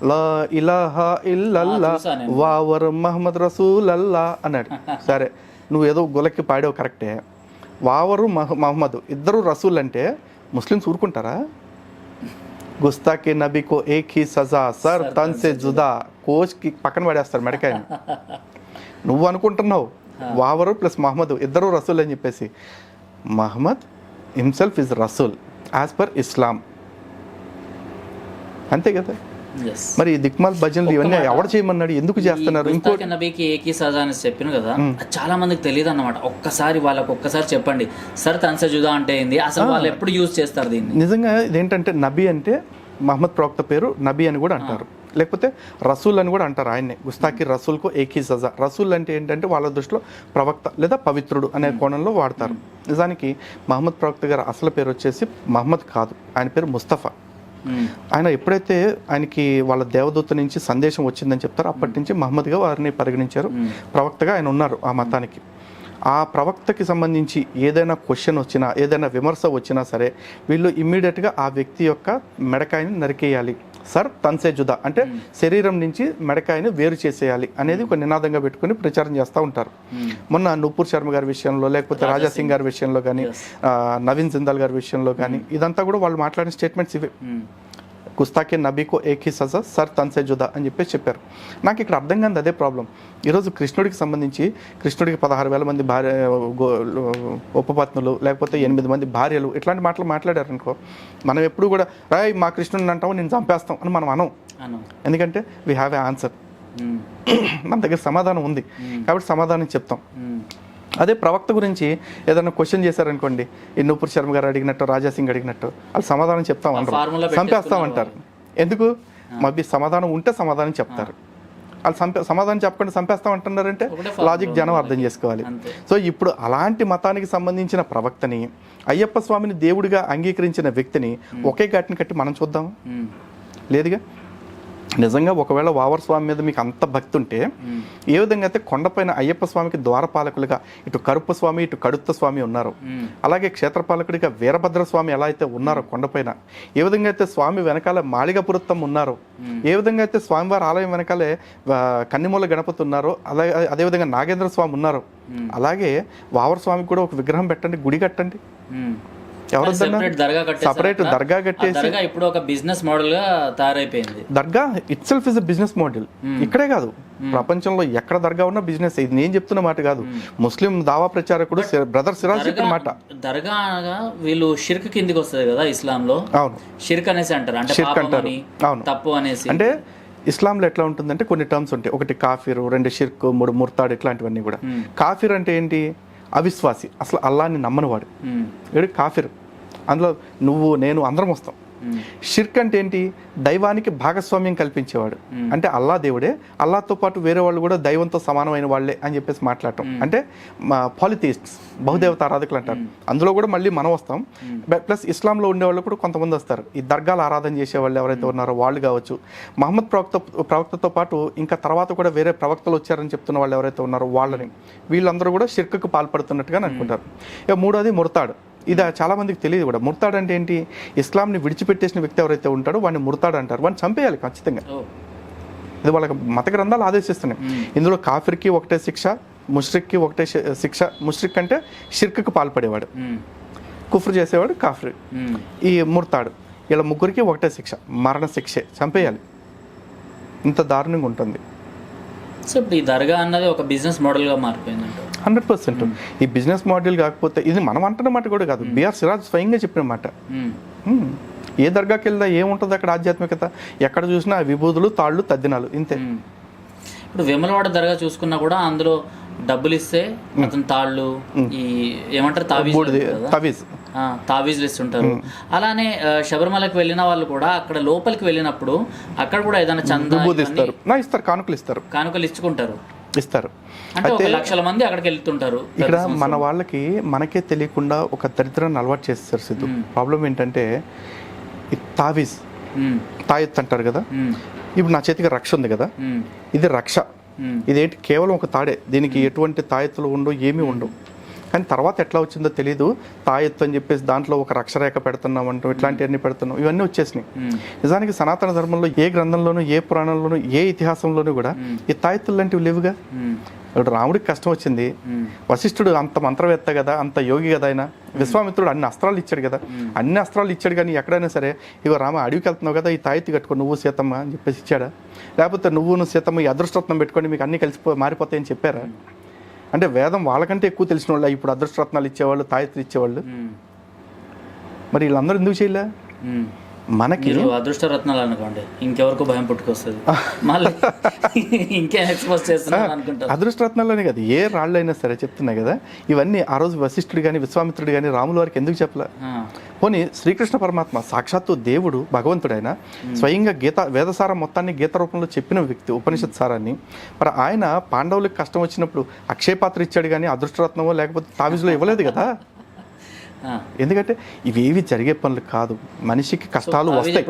లా ఇలాహా ఇల్లల్లా వావర్ మహమ్మద్ రసూలల్లా అన్నాడు. సరే, నువ్వు ఏదో గులకి పాడావు కరెక్టే. వావరు మహమ్మద్ ఇద్దరు రసూల్ అంటే ముస్లిమ్స్ ఊరుకుంటారా? గుస్తాకి నబీకో ఏక్ హీ సజా సర్ తన్ సే జుదా కోచ్కి పక్కన పడేస్తారు మెడకాయని. నువ్వు అనుకుంటున్నావు వావరు ప్లస్ మహమ్మద్ ఇద్దరు రసూల్ అని చెప్పేసి. Muhammad himself is Rasool as per Islam, అంతే కదా. మరి దిక్మాల్ భజనలు ఇవన్నీ ఎవరు చేయమన్నాడు, ఎందుకు చేస్తున్నారు? ఇంకోటి నబీకి ఏకీ సజా అని చెప్పిన కదా, చాలా మందికి తెలియదు అన్నమాట. ఒక్కసారి చెప్పండి సర్ తన్సే జుదా అంటే ఏంది, అసలు వాళ్ళు ఎప్పుడు యూజ్ చేస్తారు దీన్ని? నిజంగా ఇదేంటంటే నబీ అంటే మహమ్మద్ ప్రవక్త పేరు నబీ అని కూడా అంటారు, లేకపోతే రసూల్ అని కూడా అంటారు. ఆయన్ని గుస్తాకి రసూల్కు ఏకీ సజా. రసూల్ అంటే ఏంటంటే వాళ్ళ దృష్టిలో ప్రవక్త లేదా పవిత్రుడు అనే కోణంలో వాడతారు. నిజానికి మహమ్మద్ ప్రవక్త గారు అసలు పేరు వచ్చేసి మహమ్మద్ కాదు, ఆయన పేరు ముస్తఫా. ఆయన ఎప్పుడైతే ఆయనకి వాళ్ళ దేవదూత నుంచి సందేశం వచ్చిందని చెప్తారో అప్పటి నుంచి మహమ్మద్గా వారిని పరిగణించారు. ప్రవక్తగా ఆయన ఉన్నారు ఆ మతానికి. ఆ ప్రవక్తకి సంబంధించి ఏదైనా క్వశ్చన్ వచ్చినా, ఏదైనా విమర్శ వచ్చినా సరే వీళ్ళు ఇమ్మీడియట్గా ఆ వ్యక్తి యొక్క మెడకాయని నరికేయాలి, సర్ తన్సే జుదా అంటే శరీరం నుంచి మెడకాయని వేరు చేసేయాలి అనేది ఒక నినాదంగా పెట్టుకుని ప్రచారం చేస్తూ ఉంటారు. మొన్న నూపూర్ శర్మ గారి విషయంలో, లేకపోతే రాజా సింగ్ గారి విషయంలో కానీ, నవీన్ జిందాల్ గారి విషయంలో కానీ, ఇదంతా కూడా వాళ్ళు మాట్లాడిన స్టేట్మెంట్స్ ఇవే. గుస్తాకే నబీకో ఏకీ సజా సర్ తన్సే జుదా అని చెప్పేసి చెప్పారు. నాకు ఇక్కడ అర్థం కాదు అదే ప్రాబ్లం. ఈరోజు కృష్ణుడికి సంబంధించి కృష్ణుడికి 16,000 మంది భార్య ఉపపత్నులు, లేకపోతే 8 మంది భార్యలు, ఇట్లాంటి మాటలు మాట్లాడారు అనుకో, మనం ఎప్పుడు కూడా రాయ్ మా కృష్ణుడిని అంటాము నేను చంపేస్తాం అని మనం అనం. ఎందుకంటే వీ హ్యావ్ ఏ ఆన్సర్, మన దగ్గర సమాధానం ఉంది కాబట్టి సమాధానం చెప్తాం. అదే ప్రవక్త గురించి ఏదైనా క్వశ్చన్ చేశారనుకోండి, ఈ నూపూర్ శర్మ గారు అడిగినట్టు, రాజా సింగ్ అడిగినట్టు, వాళ్ళు సమాధానం చెప్తాం అంటారు, చంపేస్తామంటారు. ఎందుకు? మళ్ళీ సమాధానం ఉంటే సమాధానం చెప్తారు. వాళ్ళు సమాధానం చెప్పకుండా చంపేస్తాం అంటున్నారంటే లాజిక్ జనం అర్థం చేసుకోవాలి. సో ఇప్పుడు అలాంటి మతానికి సంబంధించిన ప్రవక్తని, అయ్యప్ప స్వామిని దేవుడిగా అంగీకరించిన వ్యక్తిని ఒకే ఘాటిని కట్టి మనం చూద్దాం? లేదుగా. నిజంగా ఒకవేళ వావర్ స్వామి మీద మీకు అంత భక్తి ఉంటే, ఏ విధంగా అయితే కొండపైన అయ్యప్ప స్వామికి ద్వారపాలకులుగా ఇటు కరుప్ప స్వామి, ఇటు కడుత్త స్వామి ఉన్నారు, అలాగే క్షేత్రపాలకుడిగా వీరభద్ర స్వామి ఎలా అయితే ఉన్నారో కొండపైన, ఏ విధంగా అయితే స్వామి వెనకాల మాళిగపురత్తం ఉన్నారో, ఏ విధంగా అయితే స్వామివారి ఆలయం వెనకాలే కన్నిమూల గణపతి ఉన్నారో, అలాగే అదేవిధంగా నాగేంద్ర స్వామి ఉన్నారు, అలాగే వావర్ స్వామికి కూడా ఒక విగ్రహం పెట్టండి, గుడి కట్టండి. సపరేట్ దర్గా కట్టేసి ఇప్పుడు ఒక బిజినెస్ మోడల్ గా తయారైపోయింది. Dargah itself is business model. ఇక్కడే కాదు, ప్రపంచంలో ఎక్కడ దర్గా ఉన్నా బిజినెస్. ఇది నేను చెప్తున్న మాట కాదు, ముస్లిం దావా ప్రచారకుడు బ్రదర్ సిరాజ్ చెప్పిన మాట. దర్గా అనగా వీళ్ళు షిర్క్ కిందికి వస్తుంది కదా ఇస్లాం లో. అవును, షిర్క్ అనేసి అంటారు, అంటే షిర్క్ అంటారు. అవును, తప్పు అనేసి. అంటే ఇస్లాంలో ఎట్లా ఉంటుందంటే కొన్ని టర్మ్స్ ఉంటాయి. ఒకటి కాఫిర్, 2 షిర్క్, 3 ముర్తాడ్, ఇట్లాంటివన్నీ కూడా. కాఫిర్ అంటే ఏంటి? అవిశ్వాసి, అసలు అల్లాని నమ్మని వాడు ఏడు కాఫిర్. అందులో నువ్వు నేను అందరం వస్తాం. షిర్క్ అంటే ఏంటి? దైవానికి భాగస్వామ్యం కల్పించేవాడు. అంటే అల్లా దేవుడే, అల్లాతో పాటు వేరే వాళ్ళు కూడా దైవంతో సమానమైన వాళ్ళే అని చెప్పేసి మాట్లాడటం. అంటే పాలిథియిస్ట్స్, బహుదేవత ఆరాధకులు అంటారు. అందులో కూడా మళ్ళీ మనం వస్తాం. ప్లస్ ఇస్లాంలో ఉండేవాళ్ళు కూడా కొంతమంది వస్తారు. ఈ దర్గాలు ఆరాధన చేసేవాళ్ళు ఎవరైతే ఉన్నారో వాళ్ళు కావచ్చు, మహమ్మద్ ప్రవక్తతో పాటు ఇంకా తర్వాత కూడా వేరే ప్రవక్తలు వచ్చారని చెప్తున్న వాళ్ళు ఎవరైతే ఉన్నారో వాళ్ళని, వీళ్ళందరూ కూడా షిర్క్కు పాల్పడుతున్నట్టుగా అనుకుంటారు. ఇక మూడోది ముర్తాడ్. ఇది చాలా మందికి తెలియదు కూడా. ముర్తాడ్ అంటే ఏంటి? ఇస్లాంని విడిచిపెట్టేసిన వ్యక్తి ఎవరైతే ఉంటాడో వాడిని ముర్తాడ్ అంటారు. వాడిని చంపేయాలి ఖచ్చితంగా. ఇది వాళ్ళకి మత గ్రంథాలు ఆదేశిస్తున్నాయి. ఇందులో కాఫిర్కి ఒకటే శిక్ష, ముష్రిక్కి ఒకటే శిక్ష. ముష్రిక్ అంటే షిర్క్కి పాల్పడేవాడు, కుఫ్ర్ చేసేవాడు కాఫిర్. ఈ ముర్తాడు, ఇలా ముగ్గురికి ఒకటే శిక్ష, మరణ శిక్షే, చంపేయాలి. ఇంత దారుణంగా ఉంటుంది. సో ఇప్పుడు ఈ దర్గా అన్నది ఒక బిజినెస్ మోడల్గా మారిపోయిందంట. 100%. ఈ బిజినెస్ మోడల్ కాకపోతే, ఇది మనం అంటున్న మాట కూడా కాదు, బిఆర్ సిరాజ్ స్వయంగా చెప్పిన మాట. ఏ దర్గాకి వెళ్దా ఏముంటుంది అక్కడ ఆధ్యాత్మికత? ఎక్కడ చూసినా విభూతులు, తాళ్ళు, తద్దినాలు, ఇంతే. ఇప్పుడు వేములవాడ దర్గా చూసుకున్నా కూడా అందులో డబ్బులు ఇస్తే అతను తాళ్ళు, ఈ ఏమంటారు తావీజులు ఇస్తుంటారు. అలానే శబరిమలకి వెళ్ళిన వాళ్ళు కూడా అక్కడ లోపలికి వెళ్ళినప్పుడు అక్కడ కూడా ఏదైనా చందా ఇస్తారు, కానుకలు ఇచ్చుకుంటారు, ఇస్తారు. అంటే 1,00,000 మంది అక్కడికి వెళ్తుంటారు. ఇక్కడ మన వాళ్ళకి మనకే తెలియకుండా ఒక దరిద్రాన్ని అలవాటు చేస్తారు సిద్ధు. ప్రాబ్లం ఏంటంటే తావీజ్, తాయెత్తు అంటారు కదా. ఇప్పుడు నా చేతికి రక్ష ఉంది కదా, ఇది రక్ష. ఇదేంటి? కేవలం ఒక తాడే, దీనికి ఎటువంటి తాయెత్తులు ఉండవు, ఏమీ ఉండవు. కానీ తర్వాత ఎట్లా వచ్చిందో తెలీదు, తాయెత్తు అని చెప్పేసి దాంట్లో ఒక రక్షరేఖ పెడుతున్నాం అంటూ ఇట్లాంటివన్నీ పెడుతున్నాం, ఇవన్నీ వచ్చేసినాయి. నిజానికి సనాతన ధర్మంలో ఏ గ్రంథంలోనూ, ఏ పురాణంలోనూ, ఏ ఇతిహాసంలోనూ కూడా ఈ తాయెత్తులు లాంటివి లేవుగా. ఇప్పుడు రాముడికి కష్టం వచ్చింది, వశిష్ఠుడు అంత మంత్రవేత్త కదా, అంత యోగి కదా ఆయన, విశ్వామిత్రుడు అన్ని అస్త్రాలు ఇచ్చాడు కదా, అన్ని అస్త్రాలు ఇచ్చాడు. కానీ ఎక్కడైనా సరే ఇగో రామ అడవికి వెళ్తున్నావు కదా, ఈ తాయెత్తు కట్టుకో నువ్వు సీతమ్మ అని చెప్పేసి ఇచ్చాడా? లేకపోతే నువ్వు సీతమ్మ ఈ అదృష్టరత్నం పెట్టుకొని మీకు అన్ని మారిపోతాయని చెప్పారా? అంటే వేదం వాళ్ళకంటే ఎక్కువ తెలిసిన వాళ్ళు ఇప్పుడు అదృష్టరత్నాలు ఇచ్చేవాళ్ళు, తాయెత్తులు ఇచ్చేవాళ్ళు. మరి వీళ్ళందరూ ఎందుకు చేయలే? మనకి అదృష్టరత్నాలు అనుకోండి, ఇంకెవరికి భయం పుట్టుకొస్తుంది, మళ్ళీ ఇంకేం ఎక్స్పోజ్ చేస్తున్నారు అనుకుంటారు. అదృష్టరత్నాలనే కదా, ఏ రాళ్ళు అయినా సరే చెప్తున్నాయి కదా. ఇవన్నీ ఆ రోజు వశిష్ఠుడు కానీ, విశ్వామిత్రుడు కానీ, రాముల వారికి ఎందుకు చెప్పలే? పోనీ శ్రీకృష్ణ పరమాత్మ సాక్షాత్తు దేవుడు, భగవంతుడైన స్వయంగా వేదసారం మొత్తాన్ని గీత రూపంలో చెప్పిన వ్యక్తి, ఉపనిషత్ సారాన్ని. మరి ఆయన పాండవులకు కష్టం వచ్చినప్పుడు అక్షయపాత్ర ఇచ్చాడు కానీ అదృష్టరత్నమో లేకపోతే తావిజులో ఇవ్వలేదు కదా. ఎందుకంటే ఇవేవి జరిగే పనులు కాదు. మనిషికి కష్టాలు వస్తాయి,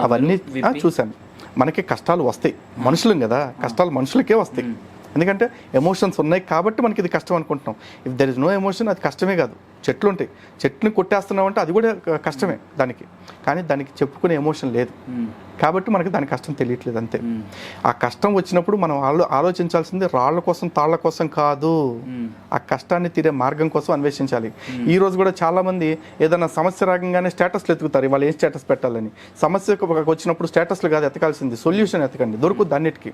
అవన్నీ చూశాను. మనకి కష్టాలు వస్తాయి, మనుషులం కదా, కష్టాలు మనుషులకే వస్తాయి. ఎందుకంటే ఎమోషన్స్ ఉన్నాయి కాబట్టి మనకి ఇది కష్టం అనుకుంటున్నాం. If there is no emotion, అది కష్టమే కాదు. చెట్లు ఉంటాయి, చెట్లను కొట్టేస్తున్నావు అంటే అది కూడా కష్టమే దానికి, కానీ దానికి చెప్పుకునే ఎమోషన్ లేదు కాబట్టి మనకి దాని కష్టం తెలియట్లేదు అంతే. ఆ కష్టం వచ్చినప్పుడు మనం ఆలోచించాల్సింది రాళ్ల కోసం తాళ్ల కోసం కాదు, ఆ కష్టాన్ని తీరే మార్గం కోసం అన్వేషించాలి. ఈ రోజు కూడా చాలా మంది ఏదైనా సమస్య రాగానే స్టేటస్లు ఎత్తుకుతారు, వాళ్ళు ఏం స్టేటస్ పెట్టాలని. సమస్య వచ్చినప్పుడు స్టేటస్లు కాదు ఎతకాల్సింది, సొల్యూషన్ ఎతకండి, దొరుకుద్ది అన్నిటికీ.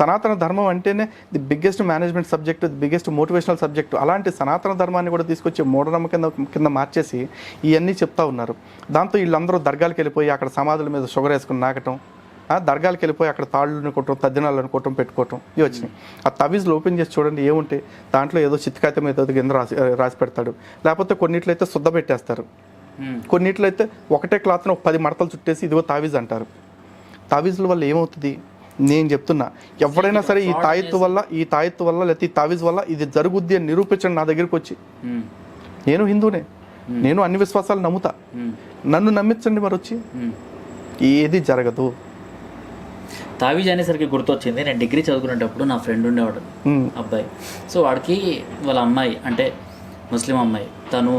సనాతన ధర్మం అంటేనే the biggest management subject, the biggest motivational subject. అలాంటి సనాతన ధర్మాన్ని కూడా తీసుకొచ్చి మూఢనమ్మకం కింద మార్చేసి ఇవన్నీ చెప్తా ఉన్నారు. దాంతో వీళ్ళందరూ దర్గాలకు వెళ్ళిపోయి అక్కడ సమాధుల మీద షుగర్ వేసుకుని నాకటం, దర్గాలకు వెళ్ళిపోయి అక్కడ తాళ్ళను కొట్టడం, తద్దినాలను కొట్టడం, పెట్టుకోవటం ఇవి వచ్చినాయి. ఆ తవీజ్లు ఓపెన్ చేసి చూడండి ఏముంటాయి దాంట్లో, ఏదో చిత్కాయితం ఏదో కింద రాసి పెడతాడు, లేకపోతే కొన్నిట్లో అయితే శుద్ధ పెట్టేస్తారు, కొన్నిట్లో అయితే ఒకటే క్లాత్ను 10 మడతలు చుట్టేసి ఇదిగో తావీజ్ అంటారు. తావీజుల వల్ల ఏమవుతుంది నేను చెప్తున్నా, ఎవరైనా సరే ఈ తాయెత్తు వల్ల లేకపోతే ఈ తావీజ్ వల్ల ఇది జరుగుద్ది అని నిరూపించండి నా దగ్గరికి వచ్చి. నేను హిందూనే, నేను అన్ని విశ్వాసాలు నమ్ముతా, నన్ను నమ్మించండి మరి వచ్చి. ఏది జరగదు. తావీజ్ అనేసరికి గుర్తొచ్చింది, నేను డిగ్రీ చదువుకునేటప్పుడు నా ఫ్రెండ్ ఉండేవాడు అబ్బాయి. సో వాడికి వాళ్ళ అమ్మాయి అంటే ముస్లిం అమ్మాయి, తను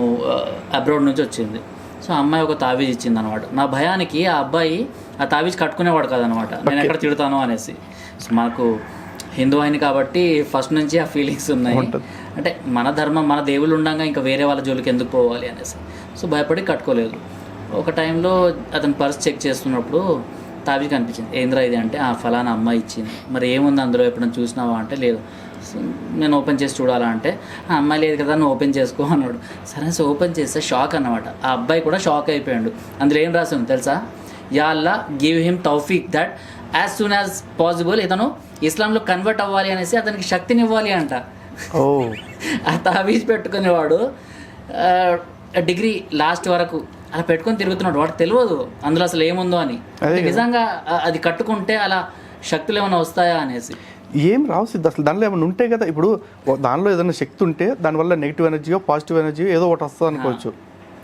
అబ్రాడ్ నుంచి వచ్చింది. సో అమ్మాయి ఒక తావీజ్ ఇచ్చింది అనమాట. నా భయానికి ఆ అబ్బాయి ఆ తావీజ్ కట్టుకునేవాడు కాదనమాట, నేను ఎక్కడ తిడతాను అనేసి. సో మాకు హిందూ అయిన కాబట్టి ఫస్ట్ నుంచి ఆ ఫీలింగ్స్ ఉన్నాయి, అంటే మన ధర్మం మన దేవుళ్ళు ఉండగా ఇంకా వేరే వాళ్ళ జోలికి ఎందుకు పోవాలి అనేసి. సో భయపడి కట్టుకోలేదు. ఒక టైంలో అతను పర్స్ చెక్ చేస్తున్నప్పుడు తావీజ్ కనిపించింది. ఏంద్రా ఇది అంటే, ఫలానా అమ్మాయి ఇచ్చింది, మరి ఏముంది అందులో ఎప్పుడైనా చూసినావా అంటే లేదు. నేను ఓపెన్ చేసి చూడాలా అంటే, ఆ అమ్మాయి లేదు కదా నువ్వు ఓపెన్ చేసుకో అన్నాడు. సరే సో ఓపెన్ చేస్తే షాక్ అన్నమాట. ఆ అబ్బాయి కూడా షాక్ అయిపోయాడు. అందులో ఏం రాసింది తెలుసా, yeah Allah give him Taufiq that as soon as possible ఇతను ఇస్లాంలో కన్వర్ట్ అవ్వాలి అనేసి అతనికి శక్తిని ఇవ్వాలి అంట. ఆ తావీజ్ పెట్టుకునేవాడు డిగ్రీ లాస్ట్ వరకు అలా పెట్టుకొని తిరుగుతున్నాడు. వాడికి తెలియదు అందులో అసలు ఏముందో అని. నిజంగా అది కట్టుకుంటే అలా శక్తులు ఏమైనా వస్తాయా అనేసి. ఏం రావు సిద్ధ, అసలు దానిలో ఏమైనా ఉంటే కదా. ఇప్పుడు దానిలో ఏదైనా శక్తి ఉంటే దానివల్ల నెగిటివ్ ఎనర్జీయో పాజిటివ్ ఎనర్జీయో ఏదో ఒకటి వస్తుంది అనుకోవచ్చు.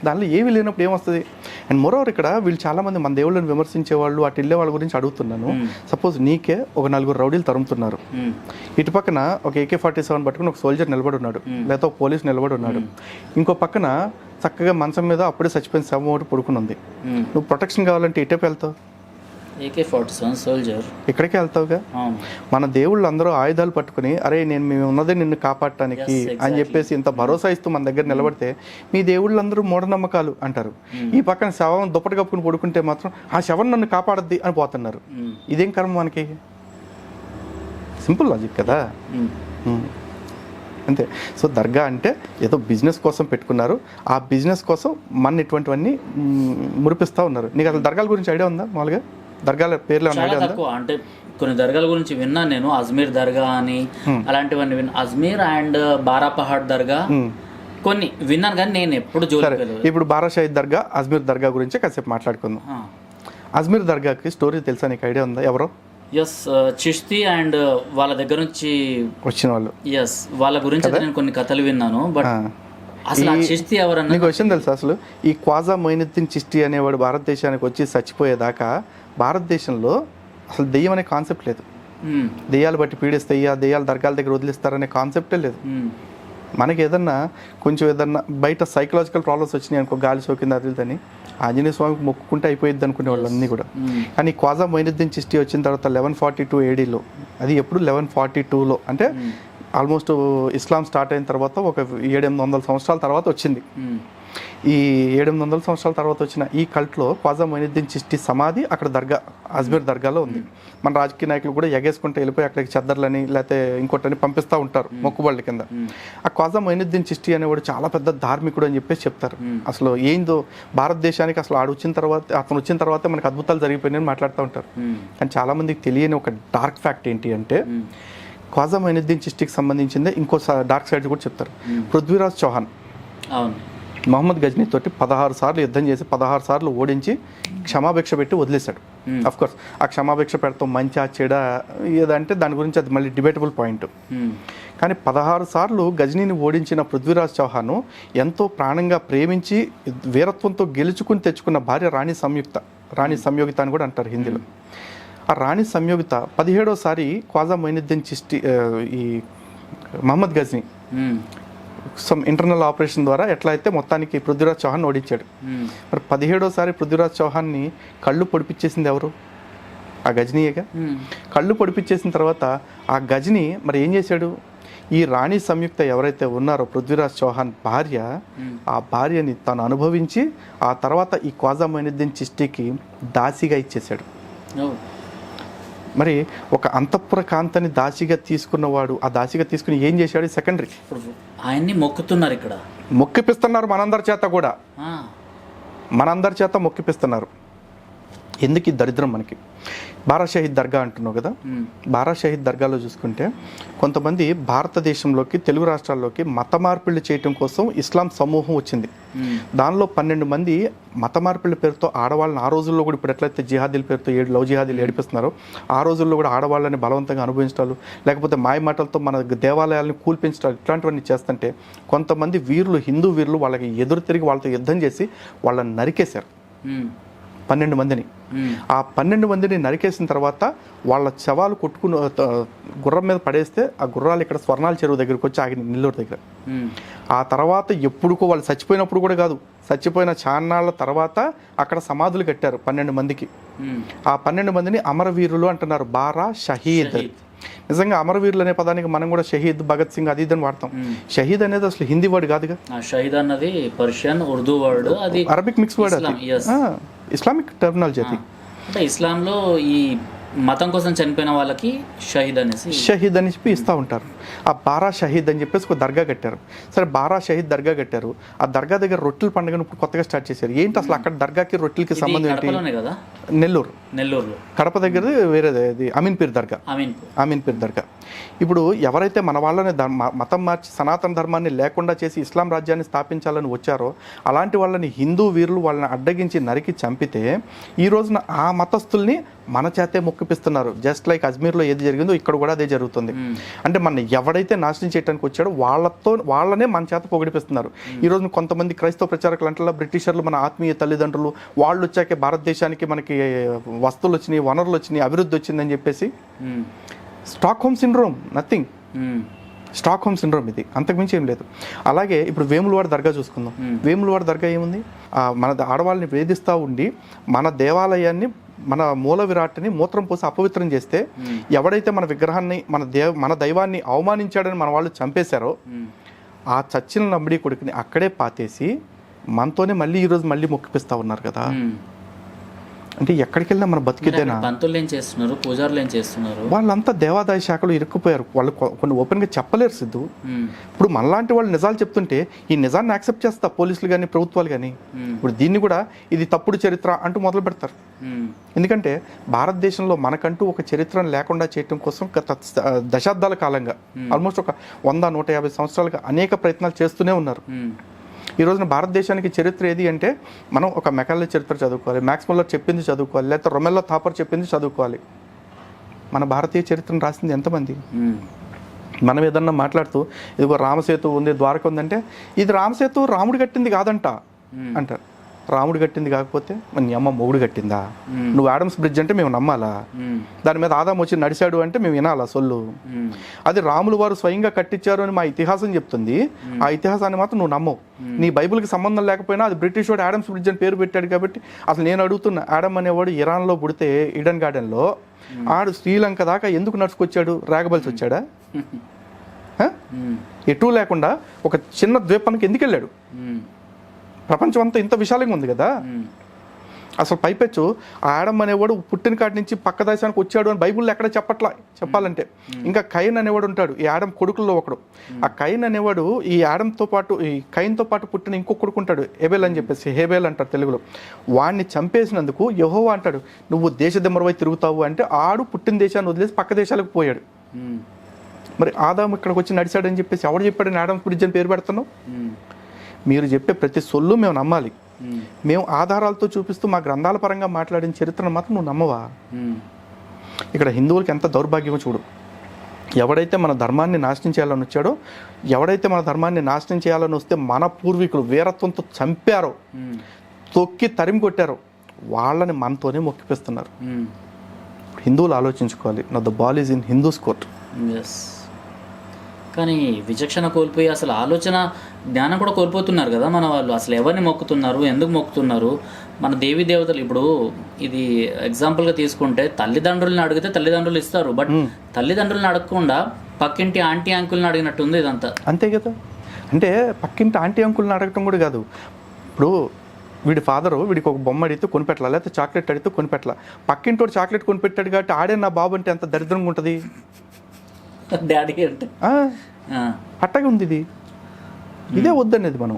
దానిలో ఏమి లేనప్పుడు ఏమొస్తుంది. అండ్ మోరోవర్ ఇక్కడ వీళ్ళు చాలామంది మన దేవుళ్ళని విమర్శించే వాళ్ళు అటు వెళ్ళే వాళ్ళ గురించి అడుగుతున్నాను. సపోజ్ నీకే ఒక 4 రౌడీలు తరుముతున్నారు, ఇటు పక్కన ఒక AK-47 పట్టుకుని ఒక సోల్జర్ నిలబడి ఉన్నాడు, లేదా ఒక పోలీస్ నిలబడి ఉన్నాడు, ఇంకో పక్కన చక్కగా మంచం మీద అప్పుడే చచ్చిపోయిన శవం ఒకటి పడుకుని ఉంది. నువ్వు ప్రొటెక్షన్ కావాలంటే ఇటేపు వెళ్తావు, AK-47 సోల్జర్ ఇక్కడికే వెళ్తావుగా. మన దేవుళ్ళు అందరూ ఆయుధాలు పట్టుకుని అరే మేము ఉన్నదే నిన్ను కాపాడటానికి అని చెప్పేసి ఇంత భరోసా ఇస్తూ మన దగ్గర నిలబడితే మీ దేవుళ్ళందరూ మూఢనమ్మకాలు అంటారు. ఈ పక్కన శవం దుప్పటి కప్పుకుని పడుకుంటే మాత్రం ఆ శవం నన్ను కాపాడద్ది అని పోతున్నారు. ఇదేం కర్మ మనకి? సింపుల్ లాజిక్ కదా. అంతే. సో దర్గా అంటే ఏదో బిజినెస్ కోసం పెట్టుకున్నారు, ఆ బిజినెస్ కోసం మన ఇటువంటివన్నీ మురిపిస్తూ ఉన్నారు. నీకు అసలు దర్గాల గురించి ఐడియా ఉందా? మామూలుగా దర్గాల పేర్లు ఐడియా ఉందా? అంటే కొన్ని దర్గాల గురించి విన్నాను నేను, అజ్మీర్ దర్గా అని అలాంటివన్నీ విన్నాను. అజ్మీర్ అండ్ బారాపహాడ్ దర్గా కొన్ని విన్నాను కానీ నేను ఎప్పుడు చూడలేదు. ఇప్పుడు బారాషాహి దర్గా, అజ్మీర్ దర్గా గురించి కాసేపు మాట్లాడుకుందాం. అజ్మీర్ దర్గాకి స్టోరీ తెలుసా? నీకు ఐడియా ఉందా? ఎవరో చిష్తి అండ్ వాళ్ళ దగ్గర నుంచి వచ్చిన వాళ్ళు. వాళ్ళ గురించి నేను కొన్ని కథలు విన్నాను. బట్ అసలు చిష్తి ఎవరన్నా నీకు విషయం తెలుసా? అసలు ఈ ఖ్వాజా మొయినుద్దీన్ చిష్తి అనేవాడు భారతదేశానికి వచ్చి చచ్చిపోయేదాకా భారతదేశంలో అసలు దెయ్యం అనే కాన్సెప్ట్ లేదు. దెయ్యాలు బట్టి పీడిస్తాయి, ఆ దెయ్యాలు దర్గాల దగ్గర వదిలిస్తారనే కాన్సెప్టే లేదు. మనకి ఏదన్నా బయట సైకలాజికల్ ప్రాబ్లమ్స్ వచ్చినాయి అనుకో, గాలి సోకింది అదిదని ఆంజనేయ స్వామికి మొక్కుకుంటే అయిపోయింది అనుకునే వాళ్ళు అన్నీ కూడా. కానీ ఖ్వాజా మొయినుద్దీన్ చిష్టి వచ్చిన తర్వాత 1142 ADలో, అది ఎప్పుడు 1142లో అంటే ఆల్మోస్ట్ ఇస్లాం స్టార్ట్ అయిన తర్వాత ఒక 700-800 సంవత్సరాల తర్వాత వచ్చింది. ఈ 700-800 సంవత్సరాల తర్వాత వచ్చిన ఈ కల్ట్లో ఖ్వాజా మొయినుద్దీన్ చిష్టి సమాధి అక్కడ దర్గా, అజ్మీర్ దర్గాలో ఉంది. మన రాజకీయ నాయకులు కూడా ఎగేసుకుంటే వెళ్ళిపోయి అక్కడికి చద్దర్లని లేకపోతే ఇంకోటని పంపిస్తూ ఉంటారు మొక్కుబళ్ళ కింద. ఆ ఖ్వాజా మొయినుద్దీన్ చిష్టి అనేవాడు చాలా పెద్ద ధార్మికుడు అని చెప్పేసి చెప్తారు. అసలు ఏందో భారతదేశానికి అసలు అతను వచ్చిన తర్వాత మనకు అద్భుతాలు జరిగిపోయినాయని మాట్లాడుతూ ఉంటారు. కానీ చాలా మందికి తెలియని ఒక డార్క్ ఫ్యాక్ట్ ఏంటి అంటే, ఖ్వాజా మొయినుద్దీన్ చిష్టికి సంబంధించిందే ఇంకో డార్క్ సైడ్ కూడా చెప్తారు. పృథ్వీరాజ్ చౌహాన్ మహమ్మద్ గజ్నీ తోటి 16 సార్లు యుద్ధం చేసి 16 సార్లు ఓడించి క్షమాభిక్ష పెట్టి వదిలేశాడు. అఫ్కోర్స్ ఆ క్షమాభిక్ష పెడతాం మంచి చెడ ఏదంటే దాని గురించి అది మళ్ళీ డిబేటబుల్ పాయింట్. కానీ 16 సార్లు గజ్నీని ఓడించిన పృథ్వీరాజ్ చౌహాన్ ఎంతో ప్రాణంగా ప్రేమించి వీరత్వంతో గెలుచుకుని తెచ్చుకున్న భార్య రాణి సంయోగిత అని కూడా అంటారు హిందీలో. ఆ రాణి సంయోగిత 17వ సారి ఖ్వాజా మొయినుద్దీన్ చిష్టి ఈ Mahmud Ghazni some internal operation ద్వారా ఎట్లా అయితే మొత్తానికి పృథ్వీరాజ్ చౌహాన్ ఓడించాడు. మరి 17వసారి పృథ్వీరాజ్ చౌహాన్ని కళ్ళు పొడిపించేసింది ఎవరు? ఆ గజనీయేగా. కళ్ళు పొడిపించేసిన తర్వాత ఆ గజని మరి ఏం చేశాడు? ఈ రాణి సంయుక్త ఎవరైతే ఉన్నారో పృథ్వీరాజ్ చౌహాన్ భార్య, ఆ భార్యని తను అనుభవించి ఆ తర్వాత ఈ ఖ్వాజా మొయినుద్దీన్ చిష్టికి దాసిగా ఇచ్చేశాడు. మరి ఒక అంతఃపుర కాంతని దాసిగా తీసుకున్నవాడు ఆ దాసిగా తీసుకుని ఏం చేశాడు? సెకండరీ. ఆయన్ని మొక్కుతున్నారు, ఇక్కడ మొక్కిపిస్తున్నారు మనందరి చేత కూడా, మనందరి చేత మొక్కిపిస్తున్నారు. ఎందుకు ఈ దరిద్రం మనకి? బారా షహీద్ దర్గా అంటున్నావు కదా, బారా షహీద్ దర్గాలో చూసుకుంటే కొంతమంది భారతదేశంలోకి తెలుగు రాష్ట్రాల్లోకి మత మార్పిళ్ళు చేయటం కోసం ఇస్లాం సమూహం వచ్చింది. దానిలో 12 మంది మత మార్పిళ్ళ పేరుతో ఆడవాళ్ళని, ఆ రోజుల్లో కూడా ఇప్పుడు ఎట్లయితే జిహాదీల పేరుతో లవ్ జిహాదీలు ఏడిపిస్తున్నారో ఆ రోజుల్లో కూడా ఆడవాళ్ళని బలవంతంగా అనుభవించడాలు, లేకపోతే మాయ మాటలతో మన దేవాలయాలను కూల్పించడాలు, ఇట్లాంటివన్నీ చేస్తుంటే కొంతమంది వీరులు, హిందూ వీరులు వాళ్ళకి ఎదురు తిరిగి వాళ్ళతో యుద్ధం చేసి వాళ్ళని నరికేశారు 12 మందిని. ఆ 12 మందిని నరికేసిన తర్వాత వాళ్ళ శవాలు కొట్టుకుని గుర్రం మీద పడేస్తే ఆ గుర్రాలు ఇక్కడ స్వర్ణాల చెరువు దగ్గరికి వచ్చి ఆగిన, నెల్లూరు దగ్గర. ఆ తర్వాత ఎప్పుడుకో వాళ్ళు చచ్చిపోయినప్పుడు కూడా కాదు, చచ్చిపోయిన చాన్నాళ్ళ తర్వాత అక్కడ సమాధులు కట్టారు 12 మందికి. ఆ 12 మందిని అమరవీరులు అంటున్నారు, బారా షహీద్. నిజంగా అమరవీరులు అనే పదానికి మనం కూడా షహీద్, భగత్ సింగ్ అది ఇదని వాడతాం. షహీద్ అనేది అసలు హిందీ వర్డ్ కాదుగా. షహీద్ అన్నది పర్షియన్, ఉర్దూ వర్డ్, అది అరబిక్ మిక్స్ వర్డ్, అది ఇస్లామిక్ టెర్మినాలజీ. అది అంటే ఇస్లాంలో ఈ మతం కోసం చనిపోయిన వాళ్ళకి షహీద్ అని చెప్పి ఇస్తూ ఉంటారు. ఆ బారా షహీద్ అని చెప్పేసి ఒక దర్గా కట్టారు. సరే, బారా షహీద్ దర్గా కట్టారు. ఆ దర్గా దగ్గర రొట్టెల పండుగను ఇప్పుడు కొత్తగా స్టార్ట్ చేశారు. ఏంటి అసలు అక్కడ దర్గాకి రొట్టెలకి సంబంధం ఏంటి? నెల్లూరు కడప దగ్గర వేరేది, అది అమీన్పీర్ దర్గా. అమీన్పీర్ దర్గా. ఇప్పుడు ఎవరైతే మన వాళ్ళని మతం మార్చి సనాతన ధర్మాన్ని లేకుండా చేసి ఇస్లాం రాజ్యాన్ని స్థాపించాలని వచ్చారో అలాంటి వాళ్ళని హిందూ వీరులు వాళ్ళని అడ్డగించి నరికి చంపితే ఈ రోజున ఆ మతస్థుల్ని మన చేతే మొక్కిపిస్తున్నారు. జస్ట్ లైక్ అజ్మీర్లో ఏది జరిగిందో ఇక్కడ కూడా అదే జరుగుతుంది. అంటే మన ఎవడైతే నాశనం చేయడానికి వచ్చాడో వాళ్ళనే మన చేత పొగిడిపిస్తున్నారు. ఈ రోజు కొంతమంది క్రైస్తవ ప్రచారకులు అంటే బ్రిటిషర్లు మన ఆత్మీయ తల్లిదండ్రులు, వాళ్ళు వచ్చాకే భారతదేశానికి మనకి వస్తువులు వచ్చినాయి, వనరులు వచ్చినాయి, అభివృద్ధి వచ్చిందని చెప్పేసి Stockholm syndrome, nothing. Stockholm syndrome ఇది, అంతకుమించి ఏం లేదు. అలాగే ఇప్పుడు వేములవాడ దర్గా చూసుకుందాం. వేములవాడ దర్గా ఏముంది? మన ఆడవాళ్ళని వేధిస్తూ ఉండి మన దేవాలయాన్ని, మన మూల విరాట్ని మూత్రం పోసి అపవిత్రం చేస్తే ఎవడైతే మన విగ్రహాన్ని, మన దైవాన్ని అవమానించాడని మన వాళ్ళు చంపేశారో ఆ చచ్చిన నంబడి కొడుకుని అక్కడే పాతేసి మనతోనే మళ్ళీ ఈరోజు మళ్ళీ మొక్కిపిస్తూ ఉన్నారు కదా. అంటే ఎక్కడికి వెళ్ళినా మన బతికిద్దేనా? పంతులు ఏం చేస్తున్నారు, పూజారులు ఏం చేస్తున్నారు? వాళ్ళంతా దేవాదాయ శాఖలో ఇరుక్కుపోయారు. వాళ్ళు కొన్ని ఓపెన్గా చెప్పలేరు సిద్ధు. ఇప్పుడు మనలాంటి వాళ్ళు నిజాలు చెప్తుంటే ఈ నిజాన్ని యాక్సెప్ట్ చేస్తా పోలీసులు కానీ ప్రభుత్వాలు కానీ. ఇప్పుడు దీన్ని కూడా ఇది తప్పుడు చరిత్ర అంటూ మొదలు పెడతారు. ఎందుకంటే భారతదేశంలో మనకంటూ ఒక చరిత్రను లేకుండా చేయడం కోసం గత దశాబ్దాల కాలంగా ఆల్మోస్ట్ ఒక 100-150 సంవత్సరాలుగా అనేక ప్రయత్నాలు చేస్తూనే ఉన్నారు. ఈ రోజున భారతదేశానికి చరిత్ర ఏది అంటే మనం ఒక మెకాలే చరిత్ర చదువుకోవాలి, మ్యాక్స్ ముల్లర్ చెప్పింది చదువుకోవాలి, లేకపోతే రొమెల్లో థాపర్ చెప్పింది చదువుకోవాలి. మన భారతీయ చరిత్రను రాసింది ఎంతమంది? మనం ఏదన్నా మాట్లాడుతూ ఇదిగో రామసేతు ఉంది, ద్వారక ఉందంటే ఇది రామసేతు రాముడు కట్టింది కాదంట అంటారు. రాముడు కట్టింది కాకపోతే నీ అమ్మ మొగుడు కట్టిందా? నువ్వు ఆడమ్స్ బ్రిడ్జ్ అంటే మేము నమ్మాలా? దాని మీద ఆదాం వచ్చి నడిచాడు అంటే మేము వినాలా సొల్లు? అది రాములు వారు స్వయంగా కట్టించారు అని మా ఇతిహాసం చెప్తుంది. ఆ ఇతిహాసాన్ని మాత్రం నువ్వు నమ్మవు. నీ బైబిల్కి సంబంధం లేకపోయినా అది బ్రిటిష్ వాడు ఆడమ్స్ బ్రిడ్జ్ అని పేరు పెట్టాడు కాబట్టి అసలు నేను అడుగుతున్నా, ఆడమ్ అనేవాడు ఇరాన్లో పుడితే ఈడెన్ గార్డెన్లో ఆడు శ్రీలంక దాకా ఎందుకు నడుచుకొచ్చాడు? రాగబల్సి వచ్చాడా? ఎటూ లేకుండా ఒక చిన్న ద్వీపానికి ఎందుకు వెళ్ళాడు? ప్రపంచం అంతా ఇంత విశాలంగా ఉంది కదా. అసలు పైపెచ్చు ఆడమ్ అనేవాడు పుట్టిన కాడి నుంచి పక్క దేశానికి వచ్చాడు అని బైబిల్లో ఎక్కడ చెప్పాలంటే. ఇంకా కైన్ అనేవాడు ఉంటాడు, ఈ ఆడమ్ కొడుకుల్లో ఒకడు. ఆ కైన్ అనేవాడు ఈ ఆడమ్తో పాటు, ఈ కైన్తో పాటు పుట్టిన ఇంకొక కొడుకు ఉంటాడు, హేబెల్ అని చెప్పేసి, హేబెల్ అంటారు తెలుగులో. వాడిని చంపేసినందుకు యెహోవా అంటాడు నువ్వు దేశదిమ్మరవై తిరుగుతావు అంటే ఆడు పుట్టిన దేశాన్ని వదిలేసి పక్క దేశాలకు పోయాడు. మరి ఆదాం ఇక్కడికి వచ్చి నడిచాడని చెప్పేసి ఎవడు చెప్పాడని ఆడమ్స్ బ్రిడ్జ్ అని పేరు పెడుతున్నావు? మీరు చెప్పే ప్రతి సొల్లు మేము నమ్మాలి. మేము ఆధారాలతో చూపిస్తూ మా గ్రంథాల పరంగా మాట్లాడిన చరిత్రను మాత్రం నువ్వు నమ్మవా? ఇక్కడ హిందువులకి ఎంత దౌర్భాగ్యమో చూడు. ఎవడైతే మన ధర్మాన్ని నాశనం చేయాలని వచ్చాడో, ఎవడైతే మన ధర్మాన్ని నాశనం చేయాలని వస్తే మన పూర్వీకులు వీరత్వంతో చంపారో, తొక్కి తరిమి కొట్టారో వాళ్ళని మనతోనే మొక్కిపిస్తున్నారు. హిందువులు ఆలోచించుకోవాలి. నా the ball is in Hindus court. కానీ విచక్షణ కోల్పోయి అసలు ఆలోచన జ్ఞానం కూడా కోల్పోతున్నారు కదా మన వాళ్ళు. అసలు ఎవరిని మొక్కుతున్నారు, ఎందుకు మొక్కుతున్నారు? మన దేవీ దేవతలు ఇప్పుడు ఇది ఎగ్జాంపుల్గా తీసుకుంటే తల్లిదండ్రులను అడిగితే తల్లిదండ్రులు ఇస్తారు, బట్ తల్లిదండ్రులను అడగకుండా పక్కింటి ఆంటీ అంకుల్ని అడిగినట్టుంది ఇదంతా. అంతే కదా. అంటే పక్కింటి ఆంటీ అంకుల్ని అడగటం కూడా కాదు. ఇప్పుడు వీడి ఫాదరు వీడికి ఒక బొమ్మ అడిగితే కొనిపెట్టాలి, లేకపోతే చాక్లెట్ అడిగితే కొనిపెట్టాలి. పక్కింటోడు చాక్లెట్ కొనిపెట్టాడు కాబట్టి ఆడే నా బాబు అంటే ఎంత దరిద్రంగా ఉంటుంది. డాడీ అంటే అట్టగా ఉంది ఇది. ఇదే వద్దనేది మనం.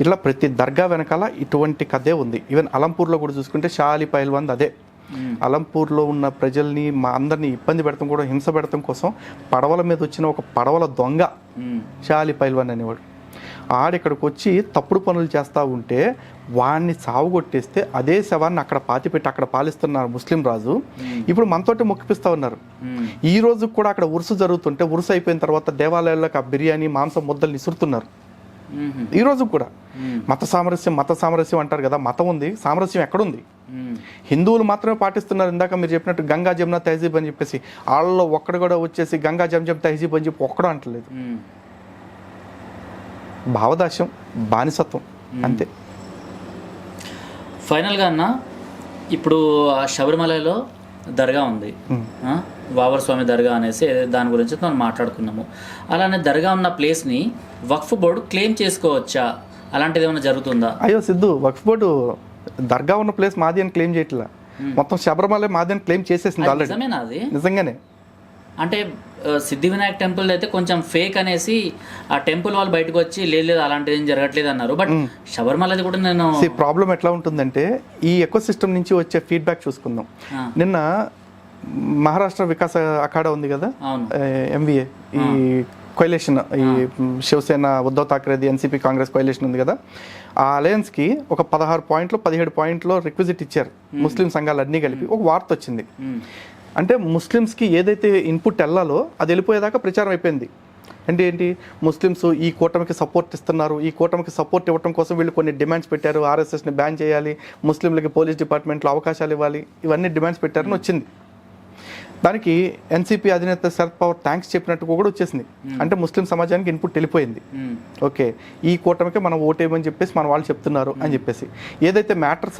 ఇట్లా ప్రతి దర్గా వెనకాల ఇటువంటి కథే ఉంది. ఈవెన్ అలంపూర్లో కూడా చూసుకుంటే షాలి పైల్వాన్ అదే. అలంపూర్లో ఉన్న ప్రజల్ని మా అందరినీ ఇబ్బంది పెడతాం కూడా, హింస పెడతాం కోసం పడవల మీద వచ్చిన ఒక పడవల దొంగ షాలి పైల్వాన్ అనేవాడు. ఆడిక్కడికి వచ్చి తప్పుడు పనులు చేస్తూ ఉంటే వాడిని సావుగొట్టేస్తే అదే శవాన్ని అక్కడ పాతిపెట్టి అక్కడ పాలిస్తున్నారు ముస్లిం రాజు. ఇప్పుడు మనతోటి మొక్కిపిస్తూ ఉన్నారు. ఈ రోజు కూడా అక్కడ ఉరుసు జరుగుతుంటే ఉరుసు అయిపోయిన తర్వాత దేవాలయాల్లోకి ఆ బిర్యానీ మాంసం ముద్దలు ఇసురుతున్నారు. ఈ రోజు కూడా మత సామరస్యం అంటారు కదా, మతం ఉంది, సామరస్యం ఎక్కడుంది? హిందువులు మాత్రమే పాటిస్తున్నారు. ఇందాక మీరు చెప్పినట్టు గంగా జమున తహజీబ్ అని చెప్పేసి వాళ్ళలో ఒక్కడు కూడా వచ్చేసి గంగా జంజం తహజీబ్ అని చెప్పి ఒక్కడో అంటలేదు. భావదాస్యం, బానిసత్వం అంతే. ఫైనల్గా అన్న, ఇప్పుడు శబరిమలలో దర్గా ఉంది, వావర్ స్వామి దర్గా అనేసి దాని గురించి మనం మాట్లాడుకున్నాము. అలానే దర్గా ఉన్న ప్లేస్ని వక్ఫ్ బోర్డు క్లెయిమ్ చేసుకోవచ్చా? అలాంటిది ఏమైనా జరుగుతుందా? అయ్యో సిద్ధు, వక్ఫ్ బోర్డు దర్గా ఉన్న ప్లేస్ మాది అని క్లెయిమ్ చేయట్లా, మొత్తం శబరిమల మాది అని క్లెయిమ్ చేసేసింది ఆల్రెడీ. నిజమేనా అది? నిజంగానే. అంటే సిద్ధి వినాయక్ టెంపుల్ అయితే కొంచెం ఫేక్ అనేసి ఆ టెంపుల్ వాళ్ళు బయటకు వచ్చి లేదు అలాంటిది ఏం జరగట్లేదు అన్నారు. బట్ శబరిమలది కూడా నేను ప్రాబ్లం ఎట్లా ఉంటుందంటే ఈ ఎకో సిస్టమ్ నుంచి వచ్చే ఫీడ్బ్యాక్ చూసుకుందాం. నిన్న మహారాష్ట్ర వికాస్ అఖాడా ఉంది కదా, ఎంవిఏ, ఈ కొయిలేషన్, ఈ శివసేన ఉద్ధవ్ థాక్రేది ఎన్సీపీ కాంగ్రెస్ కొయిలేషన్ ఉంది కదా, ఆ అలయన్స్కి ఒక 16 పాయింట్లు 17 పాయింట్లో రిక్విజిట్ ఇచ్చారు ముస్లిం సంఘాలు అన్నీ కలిపి. ఒక వార్త వచ్చింది. అంటే ముస్లిమ్స్కి ఏదైతే ఇన్పుట్ వెళ్ళాలో అది వెళ్ళిపోయేదాకా ప్రచారం అయిపోయింది. అంటే ఏంటి, ముస్లిమ్స్ ఈ కూటమికి సపోర్ట్ ఇస్తున్నారు, ఈ కూటమికి సపోర్ట్ ఇవ్వడం కోసం వీళ్ళు కొన్ని డిమాండ్స్ పెట్టారు. ఆర్ఎస్ఎస్ని బ్యాన్ చేయాలి, ముస్లింలకి పోలీస్ డిపార్ట్మెంట్లో అవకాశాలు ఇవ్వాలి, ఇవన్నీ డిమాండ్స్ పెట్టారని వచ్చింది. దానికి ఎన్సీపీ అధినేత శరద్ పవార్ థ్యాంక్స్ చెప్పినట్టు కూడా వచ్చేసింది. అంటే ముస్లిం సమాజానికి ఇన్పుట్ వెళ్ళిపోయింది. ఓకే, ఈ కూటమికి మనం ఓటేయమని చెప్పేసి మన వాళ్ళు చెప్తున్నారు అని చెప్పేసి ఏదైతే మ్యాటర్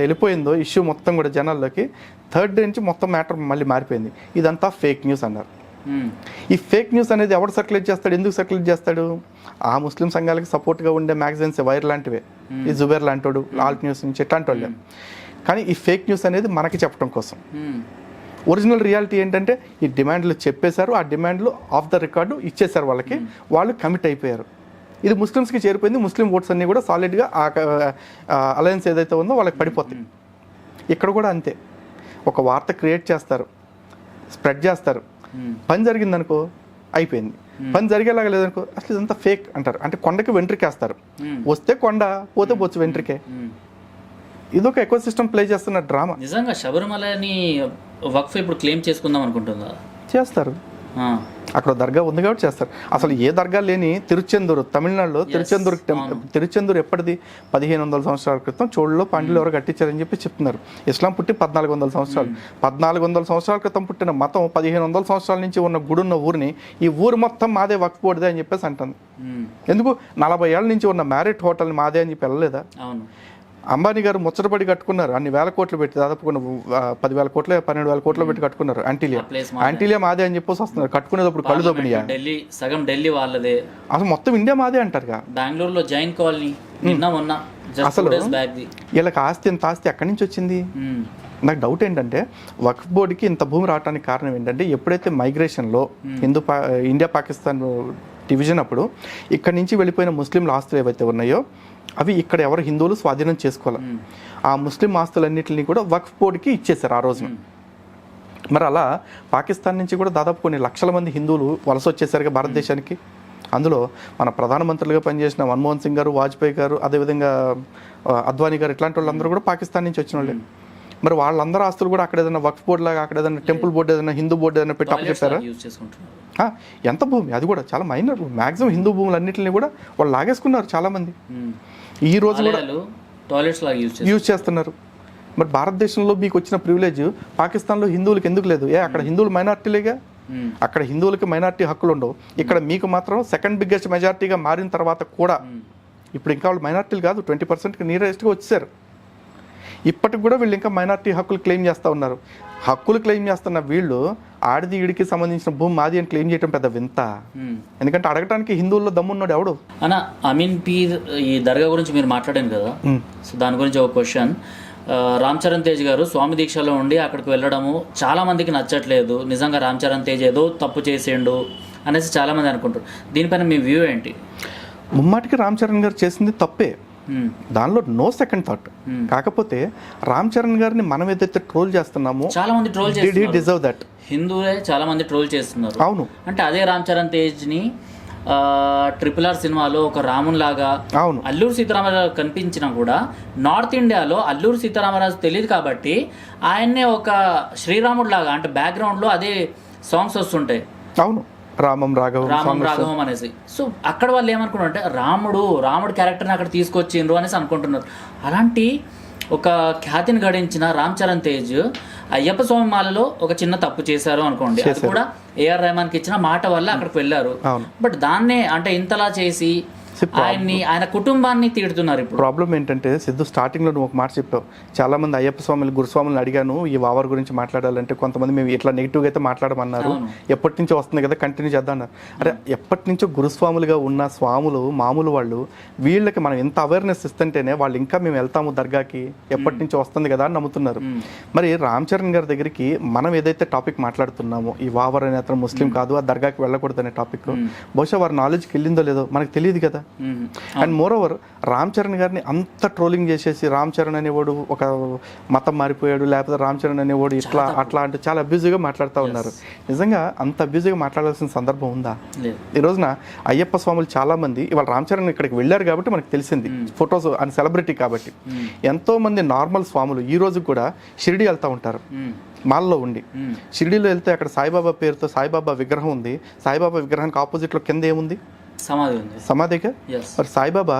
వెళ్ళిపోయిందో ఇష్యూ మొత్తం కూడా జనాల్లోకి, థర్డ్ డే నుంచి మొత్తం మ్యాటర్ మళ్ళీ మారిపోయింది. ఇదంతా ఫేక్ న్యూస్ అన్నారు. ఈ ఫేక్ న్యూస్ అనేది ఎవడు సర్క్యులేట్ చేస్తాడు, ఎందుకు సర్క్యులేట్ చేస్తాడు? ఆ ముస్లిం సంఘాలకి సపోర్ట్గా ఉండే మ్యాగజైన్స్, వైర్ లాంటివే, ఈ జుబేర్ లాంటోడు, ఆల్ట్ న్యూస్ నుంచి ఇట్లాంటి వాళ్ళే. కానీ ఈ ఫేక్ న్యూస్ అనేది మనకి చెప్పడం కోసం. ఒరిజినల్ రియాలిటీ ఏంటంటే ఈ డిమాండ్లు చెప్పేశారు, ఆ డిమాండ్లు ఆఫ్ ద రికార్డు ఇచ్చేశారు వాళ్ళకి, వాళ్ళు కమిట్ అయిపోయారు. ఇది ముస్లిమ్స్కి చేరిపోయింది. ముస్లిం ఓట్స్ అన్నీ కూడా సాలిడ్గా ఆ అలయన్స్ ఏదైతే ఉందో వాళ్ళకి పడిపోతాయి. ఇక్కడ కూడా అంతే, ఒక వార్త క్రియేట్ చేస్తారు, స్ప్రెడ్ చేస్తారు, పని జరిగిందనుకో అయిపోయింది, పని జరిగేలాగా లేదనుకో అసలు ఇదంతా ఫేక్ అంటారు. అంటే కొండకి వెంట్రికేస్తారు, వస్తే కొండ, పోతే పోచ్చు వెంట్రికే. ఇదొక ఎకో సిస్టమ్ ప్లే చేస్తున్న డ్రామా. నిజంగా శబరిమలని వక్ఫ్ ఇప్పుడు క్లెయిమ్ చేసుకుందాం అనుకుంటుందా? చేస్తారు. అక్కడ దర్గా ఉంది కాబట్టి చేస్తారు. అసలు ఏ దర్గా లేని తిరుచెందూరు, తమిళనాడులో తిరుచెందూరు ఎప్పటిది? 1500 సంవత్సరాల క్రితం చోళులో పాండ్యులు ఎవరు కట్టించారని చెప్పి చెప్తున్నారు. ఇస్లాం పుట్టి 1400 సంవత్సరాలు. 1400 సంవత్సరాల క్రితం పుట్టిన మతం 1500 సంవత్సరాల నుంచి ఉన్న గుడి ఉన్న ఊరిని ఈ ఊరు మొత్తం మాదే వక్ఫ్ బోర్డుదే అని చెప్పేసి అంటుంది. ఎందుకు? 40 ఏళ్ళ నుంచి ఉన్న మ్యారిట్ హోటల్ని మాదే అని చెప్పి వెళ్ళలేదా? అంబానీ గారు ముచ్చటపడి కట్టుకున్నారు, అన్ని వేల కోట్లు పెట్టి, దాదాపు 10,000 కోట్లు 12,000 కోట్లు పెట్టి కట్టుకున్నారు. యాంటీలియా మాదే అని చెప్పేసి వస్తున్నారు. కట్టుకునేటప్పుడు కళ్ళు దొబ్బినాయా? సగం ఢిల్లీ వాళ్ళదే, అసలు మొత్తం ఇండియా మాదే అంటారుగా. బెంగళూరులో జైన్ కాలనీ అసలు వీళ్ళకి ఆస్తి, ఎంత ఆస్తి ఎక్కడి నుంచి వచ్చింది? నాకు డౌట్ ఏంటంటే వక్ఫ్ బోర్డుకి ఇంత భూమి రావడానికి కారణం ఏంటంటే ఎప్పుడైతే మైగ్రేషన్లో ఇండియా పాకిస్తాన్ డివిజన్ అప్పుడు ఇక్కడి నుంచి వెళ్ళిపోయిన ముస్లింల ఆస్తులు ఏవైతే ఉన్నాయో అవి ఇక్కడ ఎవరు హిందువులు స్వాధీనం చేసుకోవాలి. ఆ ముస్లిం ఆస్తులన్నింటినీ కూడా వక్ఫ్ బోర్డుకి ఇచ్చేశారు ఆ రోజున. మరి అలా పాకిస్తాన్ నుంచి కూడా దాదాపు కొన్ని లక్షల మంది హిందువులు వలస వచ్చేసారుగా భారతదేశానికి. అందులో మన ప్రధానమంత్రులుగా పనిచేసిన మన్మోహన్ సింగ్ గారు, వాజ్పేయి గారు, అదేవిధంగా అద్వానీ గారు, ఇట్లాంటి వాళ్ళందరూ కూడా పాకిస్తాన్ నుంచి వచ్చిన వాళ్ళే. మరి వాళ్ళందరూ ఆస్తులు కూడా అక్కడ ఏదైనా వక్ఫ్ బోర్డు లాగా, అక్కడ ఏదైనా టెంపుల్ బోర్డు, ఏదైనా హిందూ బోర్డు ఏదైనా పెట్టి అప్పచెప్పారా? ఎంత భూమి? అది కూడా చాలా మైనర్. మ్యాక్సిమం హిందూ భూములన్నింటినీ కూడా వాళ్ళు లాగేసుకున్నారు చాలామంది. ఈ రోజు కూడా యూజ్ చేస్తున్నారు. మరి భారతదేశంలో మీకు వచ్చిన ప్రివిలేజ్ పాకిస్తాన్లో హిందువులకు ఎందుకు లేదు? అక్కడ హిందువులు మైనార్టీలేగా. అక్కడ హిందువులకి మైనారిటీ హక్కులు ఉండవు, ఇక్కడ మీకు మాత్రం సెకండ్ బిగ్గెస్ట్ మెజారిటీగా మారిన తర్వాత కూడా ఇప్పుడు ఇంకా వాళ్ళు మైనారిటీలు కాదు, 20%కి నియరెస్ట్గా వచ్చేసారు. ఇప్పటికి కూడా వీళ్ళు ఇంకా మైనారిటీ హక్కులు క్లెయిమ్ చేస్తూ ఉన్నారు. హక్కులు క్లెయిమ్ చేస్తున్న వీళ్ళు ఆడిది ఈడికి సంబంధించిన భూమి మాది అని క్లెయిమ్ చేయడం పెద్ద వింత. ఎందుకంటే అడగటానికి హిందువుల్లో దమ్మున్నాడు ఎవడు? అన్న అమీన్ పీర్ ఈ దర్గా గురించి మీరు మాట్లాడాను కదా, సో దాని గురించి ఒక క్వశ్చన్. రామ్ చరణ్ తేజ్ గారు స్వామి దీక్షలో ఉండి అక్కడికి వెళ్ళడము చాలా మందికి నచ్చట్లేదు, నిజంగా రామ్ చరణ్ తేజ్ ఏదో తప్పు చేసేయండు అనేసి చాలా మంది అనుకుంటారు. దీనిపైన మీ వ్యూ ఏంటి? ముమ్మాటికి రామ్ చరణ్ గారు చేసింది తప్పే, దానిలో నో సెకండ్ థాట్. కాకపోతే రామ్ చరణ్ గారిని మనం ఏదైతే ట్రోల్ చేస్తున్నామో చాలా మంది ట్రోల్ చేస్తున్నారు, డిజర్వ్ దట్. హిందువులే చాలా మంది ట్రోల్ చేస్తున్నారు. అవును, అంటే అదే రామ్ చరణ్ తేజ్ని RRR సినిమాలో ఒక రామున్ లాగా అల్లూరు సీతారామరాజు కనిపించినా కూడా నార్త్ ఇండియాలో అల్లూరు సీతారామరాజు తెలియదు కాబట్టి ఆయన్నే ఒక శ్రీరాముడు లాగా, అంటే బ్యాక్గ్రౌండ్లో అదే సాంగ్స్ వస్తుంటాయి. అవును, రామం రాఘవం అనేసి. సో అక్కడ వాళ్ళు ఏమనుకున్నారు అంటే రాముడు క్యారెక్టర్ని అక్కడ తీసుకొచ్చిండ్రు అనేసి అనుకుంటున్నారు. అలాంటి ఒక ఖ్యాతిని గడించిన రామ్ చరణ్ తేజ్ అయ్యప్ప స్వామి మాలలో ఒక చిన్న తప్పు చేశారు అనుకోండి, అది కూడా AR రెహమాన్కి ఇచ్చిన మాట వల్ల అక్కడికి వెళ్ళారు. బట్ దాన్నే అంటే ఇంతలా చేసి ఆయన కుటుంబాన్ని తిడుతున్నారు. ఇప్పుడు ప్రాబ్లం ఏంటంటే సిద్ధు, స్టార్టింగ్లో నువ్వు ఒక మాట చెప్పావు, చాలా మంది అయ్యప్ప స్వాములు గురుస్వాములను అడిగాను ఈ వావర్ గురించి మాట్లాడాలంటే కొంతమంది మేము ఇట్లా నెగిటివ్గా అయితే మాట్లాడమన్నారు, ఎప్పటి నుంచో వస్తుంది కదా కంటిన్యూ చేద్దాం అన్నారు. అరే ఎప్పటి నుంచో గురుస్వాములుగా ఉన్న స్వాములు మామూలు వాళ్ళు, వీళ్ళకి మనం ఎంత అవేర్నెస్ ఇస్తుంటేనే వాళ్ళు ఇంకా మేము వెళ్తాము దర్గాకి, ఎప్పటి నుంచో వస్తుంది కదా అని నమ్ముతున్నారు. మరి రామ్ చరణ్ గారి దగ్గరికి మనం ఏదైతే టాపిక్ మాట్లాడుతున్నామో ఈ వావర్ అనే అతను ముస్లిం కాదు, ఆ దర్గాకి వెళ్ళకూడదు అనే టాపిక్ బహుశా వారి నాలెడ్జ్కి వెళ్ళిందో లేదో మనకు తెలియదు కదా. And more over Ram Charan గారిని అంత ట్రోలింగ్ చేసేసి రామ్ చరణ్ అనేవాడు ఒక మతం మారిపోయాడు, లేకపోతే రామ్ చరణ్ అనేవాడు ఇట్లా అట్లా అంటే చాలా అబ్యూజివ్గా మాట్లాడుతూ ఉన్నారు. నిజంగా అంత అబ్యూజివ్గా మాట్లాడాల్సిన సందర్భం ఉందా? ఈ రోజున అయ్యప్ప స్వాములు చాలా మంది ఇవాళ రామ్ చరణ్ ఇక్కడికి వెళ్ళారు కాబట్టి మనకు తెలిసింది, ఫొటోస్ అండ్ సెలబ్రిటీ కాబట్టి. ఎంతో మంది నార్మల్ స్వాములు ఈ రోజు కూడా షిరిడి వెళ్తూ ఉంటారు మాల్లో ఉండి. షిరిడీలో వెళ్తే అక్కడ సాయిబాబా పేరుతో సాయిబాబా విగ్రహం ఉంది, సాయిబాబా విగ్రహానికి ఆపోజిట్లో కింద ఏముంది? సమాధి ఉంది. సమాధిగా? మరి సాయిబాబా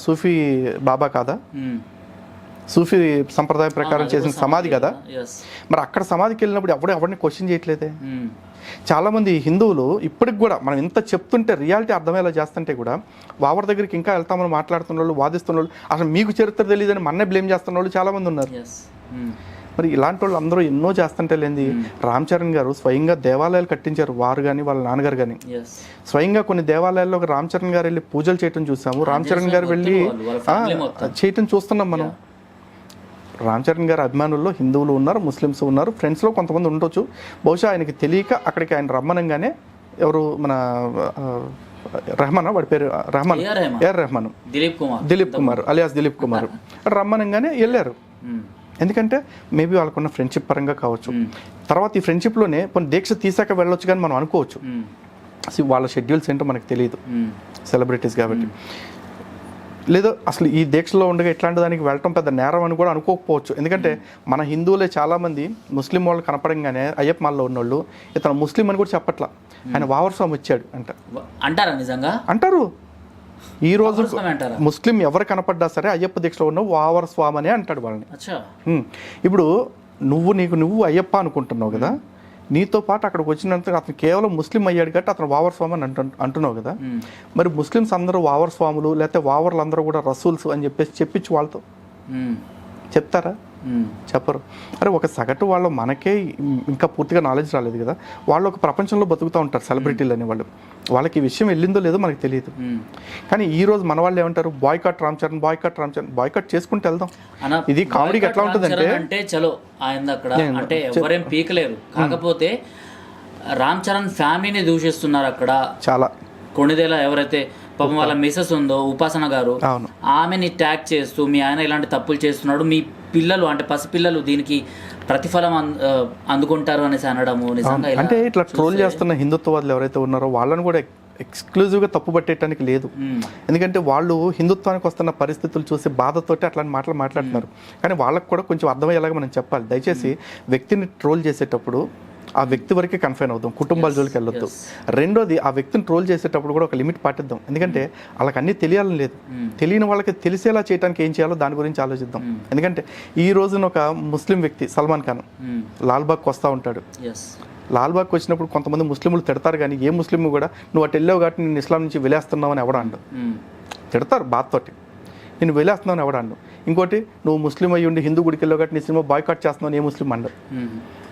సూఫీ బాబా కాదా? సూఫీ సంప్రదాయం ప్రకారం చేసిన సమాధి కదా. మరి అక్కడ సమాధికి వెళ్ళినప్పుడు ఎవరిని క్వశ్చన్ చేయట్లేదే. చాలా మంది హిందువులు ఇప్పటికి కూడా మనం ఇంత చెప్తుంటే రియాలిటీ అర్థమయ్యేలా చేస్తుంటే కూడా వావర్ దగ్గరికి ఇంకా వెళ్తామని మాట్లాడుతున్న వాళ్ళు, వాదిస్తున్న వాళ్ళు, అసలు మీకు చరిత్ర తెలియదని మన్నే బ్లేమ్ చేస్తున్న వాళ్ళు చాలా మంది ఉన్నారు. మరి ఇలాంటి వాళ్ళు అందరూ ఎన్నో చేస్తుంటే లేని రామ్ చరణ్ గారు స్వయంగా దేవాలయాలు కట్టించారు, వారు కానీ వాళ్ళ నాన్నగారు కానీ. స్వయంగా కొన్ని దేవాలయాల్లో రామ్ చరణ్ గారు వెళ్ళి పూజలు చేయటం చూసాము, రామ్ చరణ్ గారు వెళ్ళి చేయటం చూస్తున్నాం మనం. రామ్ చరణ్ గారి అభిమానుల్లో హిందువులు ఉన్నారు, ముస్లిమ్స్ ఉన్నారు, ఫ్రెండ్స్లో కొంతమంది ఉండొచ్చు. బహుశా ఆయనకి తెలియక అక్కడికి ఆయన రమ్మనంగానే ఎవరు మన రెహమాన్, వాడి పేరు రెహమాన్, AR రెహమాన్, దిలీప్ కుమార్ అలియాస్ దిలీప్ కుమార్ రమ్మనంగానే వెళ్ళారు. ఎందుకంటే మేబీ వాళ్ళకున్న ఫ్రెండ్షిప్ పరంగా కావచ్చు. తర్వాత ఈ ఫ్రెండ్షిప్లోనే కొన్ని దీక్ష తీసాక వెళ్ళొచ్చు కానీ మనం అనుకోవచ్చు, వాళ్ళ షెడ్యూల్స్ ఏంటో మనకు తెలియదు సెలబ్రిటీస్ కాబట్టి. లేదా అసలు ఈ దీక్షలో ఉండగా ఇట్లాంటి దానికి వెళ్ళటం పెద్ద నేరం అని కూడా అనుకోకపోవచ్చు. ఎందుకంటే మన హిందువులే చాలామంది ముస్లిం వాళ్ళు కనపడంగానే అయ్యప్ప మాల్లో ఉన్నోళ్ళు ఇతను ముస్లిం అని కూడా చెప్పట్లా, ఆయన వావర్ స్వామి వచ్చాడు అంటారా? నిజంగా అంటారు. ఈ రోజు ముస్లిం ఎవరు కనపడ్డా సరే అయ్యప్ప దీక్షలో ఉన్న వావర్ స్వామి అనే అంటాడు వాళ్ళని. ఇప్పుడు నువ్వు అయ్యప్ప అనుకుంటున్నావు కదా, నీతో పాటు అక్కడికి వచ్చినంత అతను కేవలం ముస్లిం అయ్యాడు కాబట్టి అతను వావర్ స్వామి అని అంటున్నావు కదా. మరి ముస్లిమ్స్ అందరూ వావర్ స్వాములు లేకపోతే వావర్లు అందరూ కూడా రసూల్స్ అని చెప్పిచ్చు వాళ్ళతో చెప్తారా? చెప్పరు. అరే ఒక సగటు వాళ్ళు మనకే ఇంకా పూర్తిగా నాలెడ్జ్ రాలేదు కదా, వాళ్ళు ఒక ప్రపంచంలో బతుకుతూ ఉంటారు సెలబ్రిటీలు అనే వాళ్ళు, వాళ్ళకి ఈ విషయం వెళ్ళిందో లేదో మనకు తెలియదు. కానీ ఈ రోజు మన వాళ్ళు ఏమంటారు, బాయ్కాట్ రామ్ చరణ్, బాయ్కాట్ చేసుకుంటూ వెళ్దాం. ఇది కామెడీకి ఎట్లా ఉంటుంది అంటే చలో ఆయన అక్కడ అంటే ఎవరేం పీకలేరు, కాకపోతే రామ్ చరణ్ ఫ్యామిలీని దూషిస్తున్నారు అక్కడ చాలా. కొణిదేల ఎవరైతే పాపం వాళ్ళ మిసెస్ ఉందో ఉపాసన గారు, ఆమెని ట్యాగ్ చేస్తూ మీ ఆయన ఇలాంటి తప్పులు చేస్తున్నాడు, మీ పిల్లలు అంటే పసిపిల్లలు దీనికి ప్రతిఫలం అందుకుంటారు అనేసి అనడము. నిజంగా అంటే ఇట్లా ట్రోల్ చేస్తున్న హిందుత్వవాదులు ఎవరైతే ఉన్నారో వాళ్ళని కూడా ఎక్స్క్లూజివ్గా తప్పు పట్టేయడానికి లేదు. ఎందుకంటే వాళ్ళు హిందుత్వానికి వస్తున్న పరిస్థితులు చూసి బాధతోటి అట్లాంటి మాటలు మాట్లాడుతున్నారు. కానీ వాళ్ళకు కూడా కొంచెం అర్థమయ్యేలాగా మనం చెప్పాలి. దయచేసి వ్యక్తిని ట్రోల్ చేసేటప్పుడు ఆ వ్యక్తి వరకే కన్ఫైన్ అవుతాం, కుటుంబాల జోలికి వెళ్ళొద్దు. రెండోది ఆ వ్యక్తిని ట్రోల్ చేసేటప్పుడు కూడా ఒక లిమిట్ పాటిద్దాం. ఎందుకంటే వాళ్ళకి అన్నీ తెలియాలని లేదు, తెలియని వాళ్ళకి తెలిసేలా చేయడానికి ఏం చేయాలో దాని గురించి ఆలోచిద్దాం. ఎందుకంటే ఈ రోజున ఒక ముస్లిం వ్యక్తి సల్మాన్ ఖాన్ లాల్బాగ్కి వస్తూ ఉంటాడు, లాల్బాగ్కి వచ్చినప్పుడు కొంతమంది ముస్లింలు తిడతారు, కానీ ఏ ముస్లిం కూడా నువ్వు అటు వెళ్ళావు కాబట్టి నేను ఇస్లాం నుంచి వెళ్ళేస్తున్నావు అని ఎవడండు. తిడతారు బాధతోటి, నేను వెళ్ళేస్తున్నావు అని ఎవడండు. ఇంకోటి నువ్వు ముస్లిం అయ్యి ఉండి హిందూ గుడికి వెళ్ళావు కాబట్టి నీ సినిమా బాయ్కాట్ చేస్తున్నావు ఏ ముస్లిం అండు.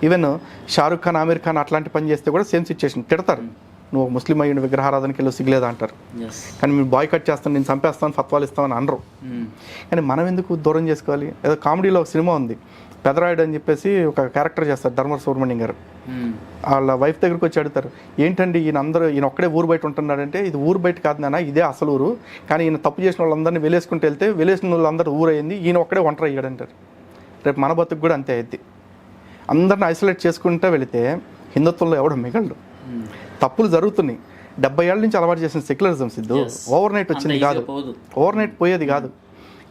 ఈవెన్ షారుఖ్ ఖాన్, ఆమీర్ ఖాన్ అట్లాంటి పని చేస్తే కూడా సేమ్ సిచ్యువేషన్, తిడతారు. నువ్వు ముస్లిం అయ్యి విగ్రహారాధనకి వెళ్ళి సిగ్గులేదా అంటారు. కానీ మీరు బాయ్కాట్ చేస్తాను, నేను చంపేస్తాను, ఫత్వాలు ఇస్తామని అనరు. కానీ మనం ఎందుకు దూరం చేసుకోవాలి? ఏదో కామెడీలో ఒక సినిమా ఉంది, పెదరాయుడు అని చెప్పేసి ఒక క్యారెక్టర్ చేస్తారు ధర్మ సుబ్రహ్మణ్యం గారు. వాళ్ళ వైఫ్ దగ్గరికి వచ్చి అడుగుతారు, ఏంటండి ఈయన ఒక్కడే ఊరు బయట ఉంటున్నాడంటే, ఇది ఊరు బయట కాదు నాన్న, ఇదే అసలు ఊరు. కానీ ఈయన తప్పు చేసిన వాళ్ళందరినీ వెలేసుకుంటూ వెళ్తే వెలేసిన వాళ్ళందరూ ఊరు అయింది, ఈయన ఒక్కడే ఒంటరి అయ్యాడంటారు. రేపు మన బతుకు కూడా అంతే అయింది. అందరిని ఐసోలేట్ చేసుకుంటూ వెళితే హిందుత్వంలో ఎవడు మిగలడు. తప్పులు జరుగుతున్నాయి. 70 ఏళ్ళ నుంచి అలవాటు చేసిన సెక్యులరిజం సిద్ధు ఓవర్ నైట్ వచ్చింది కాదు, ఓవర్ నైట్ పోయేది కాదు.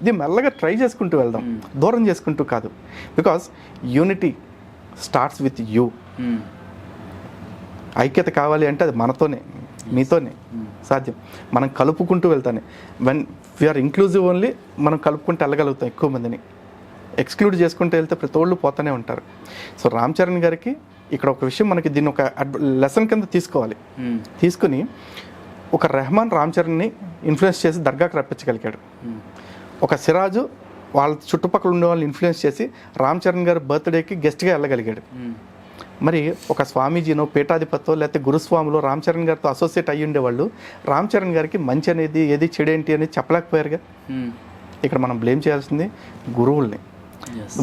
ఇది మెల్లగా ట్రై చేసుకుంటూ వెళ్దాం, దూరం చేసుకుంటూ కాదు. Because unity starts with you. ఐక్యత కావాలి అంటే అది మనతోనే, మీతోనే సాధ్యం. మనం కలుపుకుంటూ వెళ్తానే. వెన్ వీఆర్ ఇంక్లూజివ్ ఓన్లీ మనం కలుపుకుంటూ వెళ్ళగలుగుతాం. ఎక్కువ మందిని ఎక్స్క్లూడ్ చేసుకుంటూ వెళ్తే ప్రతి ఒళ్ళు పోతూనే ఉంటారు. సో రామ్ చరణ్ గారికి ఇక్కడ ఒక విషయం మనకి దీన్ని ఒక లెసన్ కింద తీసుకోవాలి. తీసుకుని ఒక రెహమాన్ రామ్ చరణ్ని ఇన్ఫ్లుయెన్స్ చేసి దర్గాకి రప్పించగలిగాడు. ఒక సిరాజు వాళ్ళ చుట్టుపక్కల ఉండే వాళ్ళని ఇన్ఫ్లుయెన్స్ చేసి రామ్ చరణ్ గారి బర్త్డేకి గెస్ట్గా వెళ్ళగలిగాడు. మరి ఒక స్వామీజీనో, పీఠాధిపతో, లేకపోతే గురుస్వాములో రామ్ చరణ్ గారితో అసోసియేట్ అయ్యి ఉండేవాళ్ళు రామ్ చరణ్ గారికి మంచి అనేది ఏది, చెడు ఏంటి అనేది చెప్పలేకపోయారుగా. ఇక్కడ మనం బ్లేమ్ చేయాల్సింది గురువుల్ని.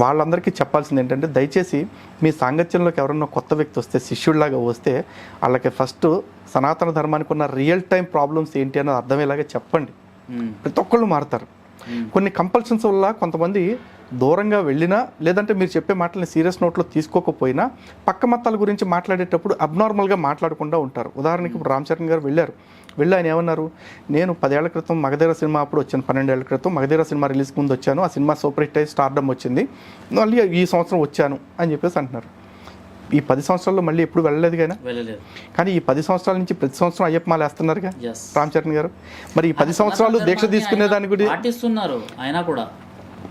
వాళ్ళందరికీ చెప్పాల్సింది ఏంటంటే, దయచేసి మీ సాంగత్యంలోకి ఎవరన్నా కొత్త వ్యక్తి వస్తే, శిష్యుడిలాగా వస్తే, వాళ్ళకి ఫస్ట్ సనాతన ధర్మానికి ఉన్న రియల్ టైం ప్రాబ్లమ్స్ ఏంటి అనేది అర్థమయ్యేలాగా చెప్పండి. ప్రతి ఒక్కళ్ళు మారుతారు. కొన్ని కంపల్షన్స్ వల్ల కొంతమంది దూరంగా వెళ్ళినా, లేదంటే మీరు చెప్పే మాటలని సీరియస్ నోట్లో తీసుకోకపోయినా పక్క మతాల గురించి మాట్లాడేటప్పుడు అబ్నార్మల్గా మాట్లాడకుండా ఉంటారు. ఉదాహరణకి ఇప్పుడు రామ్ చరణ్ గారు వెళ్ళి ఆయన ఏమన్నారు, నేను 10 ఏళ్ల క్రితం మగధీర సినిమా అప్పుడు వచ్చాను, 12 ఏళ్ల క్రితం మగధీర సినిమా రిలీజ్ ముందు వచ్చాను, ఆ సినిమా సూపర్ హిట్ అయ్యి స్టార్డమ్ వచ్చింది, మళ్ళీ ఈ సంవత్సరం వచ్చాను అని చెప్పేసి అంటున్నారు. ఈ 10 సంవత్సరాల్లో మళ్ళీ ఎప్పుడు వెళ్ళలేదు కానీ ఈ 10 సంవత్సరాల నుంచి ప్రతి సంవత్సరం అయ్యప్ప మాల వేస్తున్నారుగా రామ్ చరణ్ గారు. మరి ఈ 10 సంవత్సరాలు దీక్ష తీసుకునే దాన్ని కూడా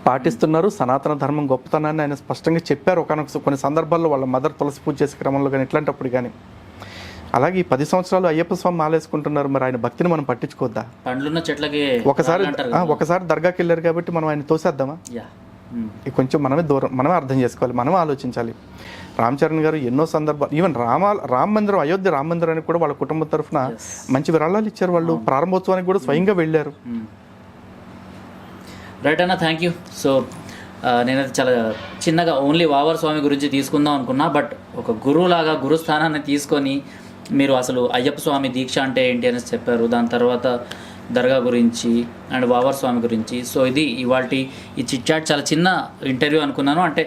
పాటిస్తున్నారు. సనాతన ధర్మం గొప్పతనాన్ని ఆయన స్పష్టంగా చెప్పారు కొన్ని సందర్భాల్లో, వాళ్ళ మదర్ తులసి పూజ చేసే క్రమంలో కానీ ఇట్లాంటప్పుడు కానీ. అలాగే ఈ 10 సంవత్సరాలు అయ్యప్ప స్వామి మాలేసుకుంటున్నారు. మరి ఆయన భక్తిని మనం పట్టించుకోద్దా? పండ్లున్న చెట్లకి ఒకసారి దర్గాకి వెళ్ళారు కాబట్టి మనం ఆయన తోసేద్దామా? కొంచెం మనమే అర్థం చేసుకోవాలి, మనమే ఆలోచించాలి. రామ్ చరణ్ గారు ఎన్నో సందర్భాలు, ఈవెన్ రామ మందిరం, అయోధ్య రామ మందిరానికి కూడా వాళ్ళ కుటుంబం తరఫున మంచి విరాళాలు ఇచ్చారు. వాళ్ళు ప్రారంభోత్సవానికి కూడా స్వయంగా వెళ్ళారు. రైట్ అన్న, థ్యాంక్ యూ. సో నేనైతే చాలా చిన్నగా ఓన్లీ వావర్ స్వామి గురించి తీసుకుందాం అనుకున్నా, బట్ ఒక గురువులాగా గురుస్థానాన్ని తీసుకొని మీరు అసలు అయ్యప్ప స్వామి దీక్ష అంటే ఏంటి అనేసి చెప్పారు. దాని తర్వాత దర్గా గురించి అండ్ వావర్ స్వామి గురించి. సో ఇది ఇవాల్టి ఈ చిట్ చాట్ చాలా చిన్న ఇంటర్వ్యూ అనుకున్నాను. అంటే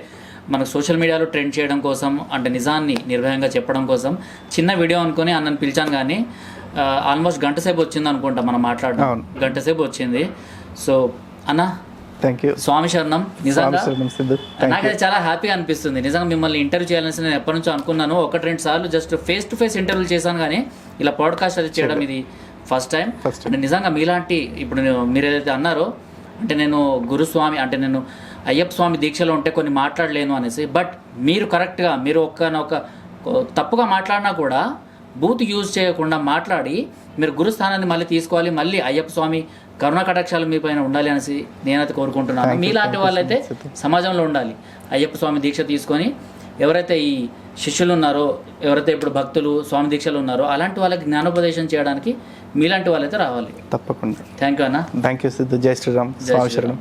మనకు సోషల్ మీడియాలో ట్రెండ్ చేయడం కోసం, అంటే నిజాన్ని నిర్భయంగా చెప్పడం కోసం చిన్న వీడియో అనుకుని అన్నను పిలిచాను. కానీ ఆల్మోస్ట్ గంట సేపు వచ్చింది అనుకుంటా మనం మాట్లాడడం, గంట సేపు వచ్చింది. సో అన్న థ్యాంక్ యూ, స్వామి శరణం. నిజంగా నాకైతే చాలా హ్యాపీగా అనిపిస్తుంది. నిజంగా మిమ్మల్ని ఇంటర్వ్యూ చేయాలని నేను ఎప్పటి నుంచో అనుకున్నాను. 1-2 సార్లు జస్ట్ ఫేస్ టు ఫేస్ ఇంటర్వ్యూలు చేశాను, కానీ ఇలా పాడ్కాస్ట్ అది చేయడం ఇది ఫస్ట్ టైం. అంటే నిజంగా మీలాంటి, ఇప్పుడు మీరు ఏదైతే అన్నారో, అంటే నేను గురుస్వామి, అంటే నేను అయ్యప్ప స్వామి దీక్షలో ఉంటే కొన్ని మాట్లాడలేను అనేసి, బట్ మీరు కరెక్ట్గా, మీరు ఒక తప్పుగా మాట్లాడినా కూడా బూత్ యూజ్ చేయకుండా మాట్లాడి మీరు గురుస్థానాన్ని మళ్ళీ తీసుకోవాలి, మళ్ళీ అయ్యప్ప స్వామి కరుణా కటాక్షాలు మీ పైన ఉండాలి అనేసి నేనైతే కోరుకుంటున్నాను. మీలాంటి వాళ్ళైతే సమాజంలో ఉండాలి. అయ్యప్ప స్వామి దీక్ష తీసుకొని ఎవరైతే ఈ శిష్యులు ఉన్నారో, ఎవరైతే ఇప్పుడు భక్తులు స్వామి దీక్షలు ఉన్నారో, అలాంటి వాళ్ళకి జ్ఞానోపదేశం చేయడానికి మీలాంటి వాళ్ళైతే రావాలి. తప్పకుండా. థ్యాంక్ యూ అన్న. Thank you Siddhu. జై శ్రీరామ్. స్వామి శరణం.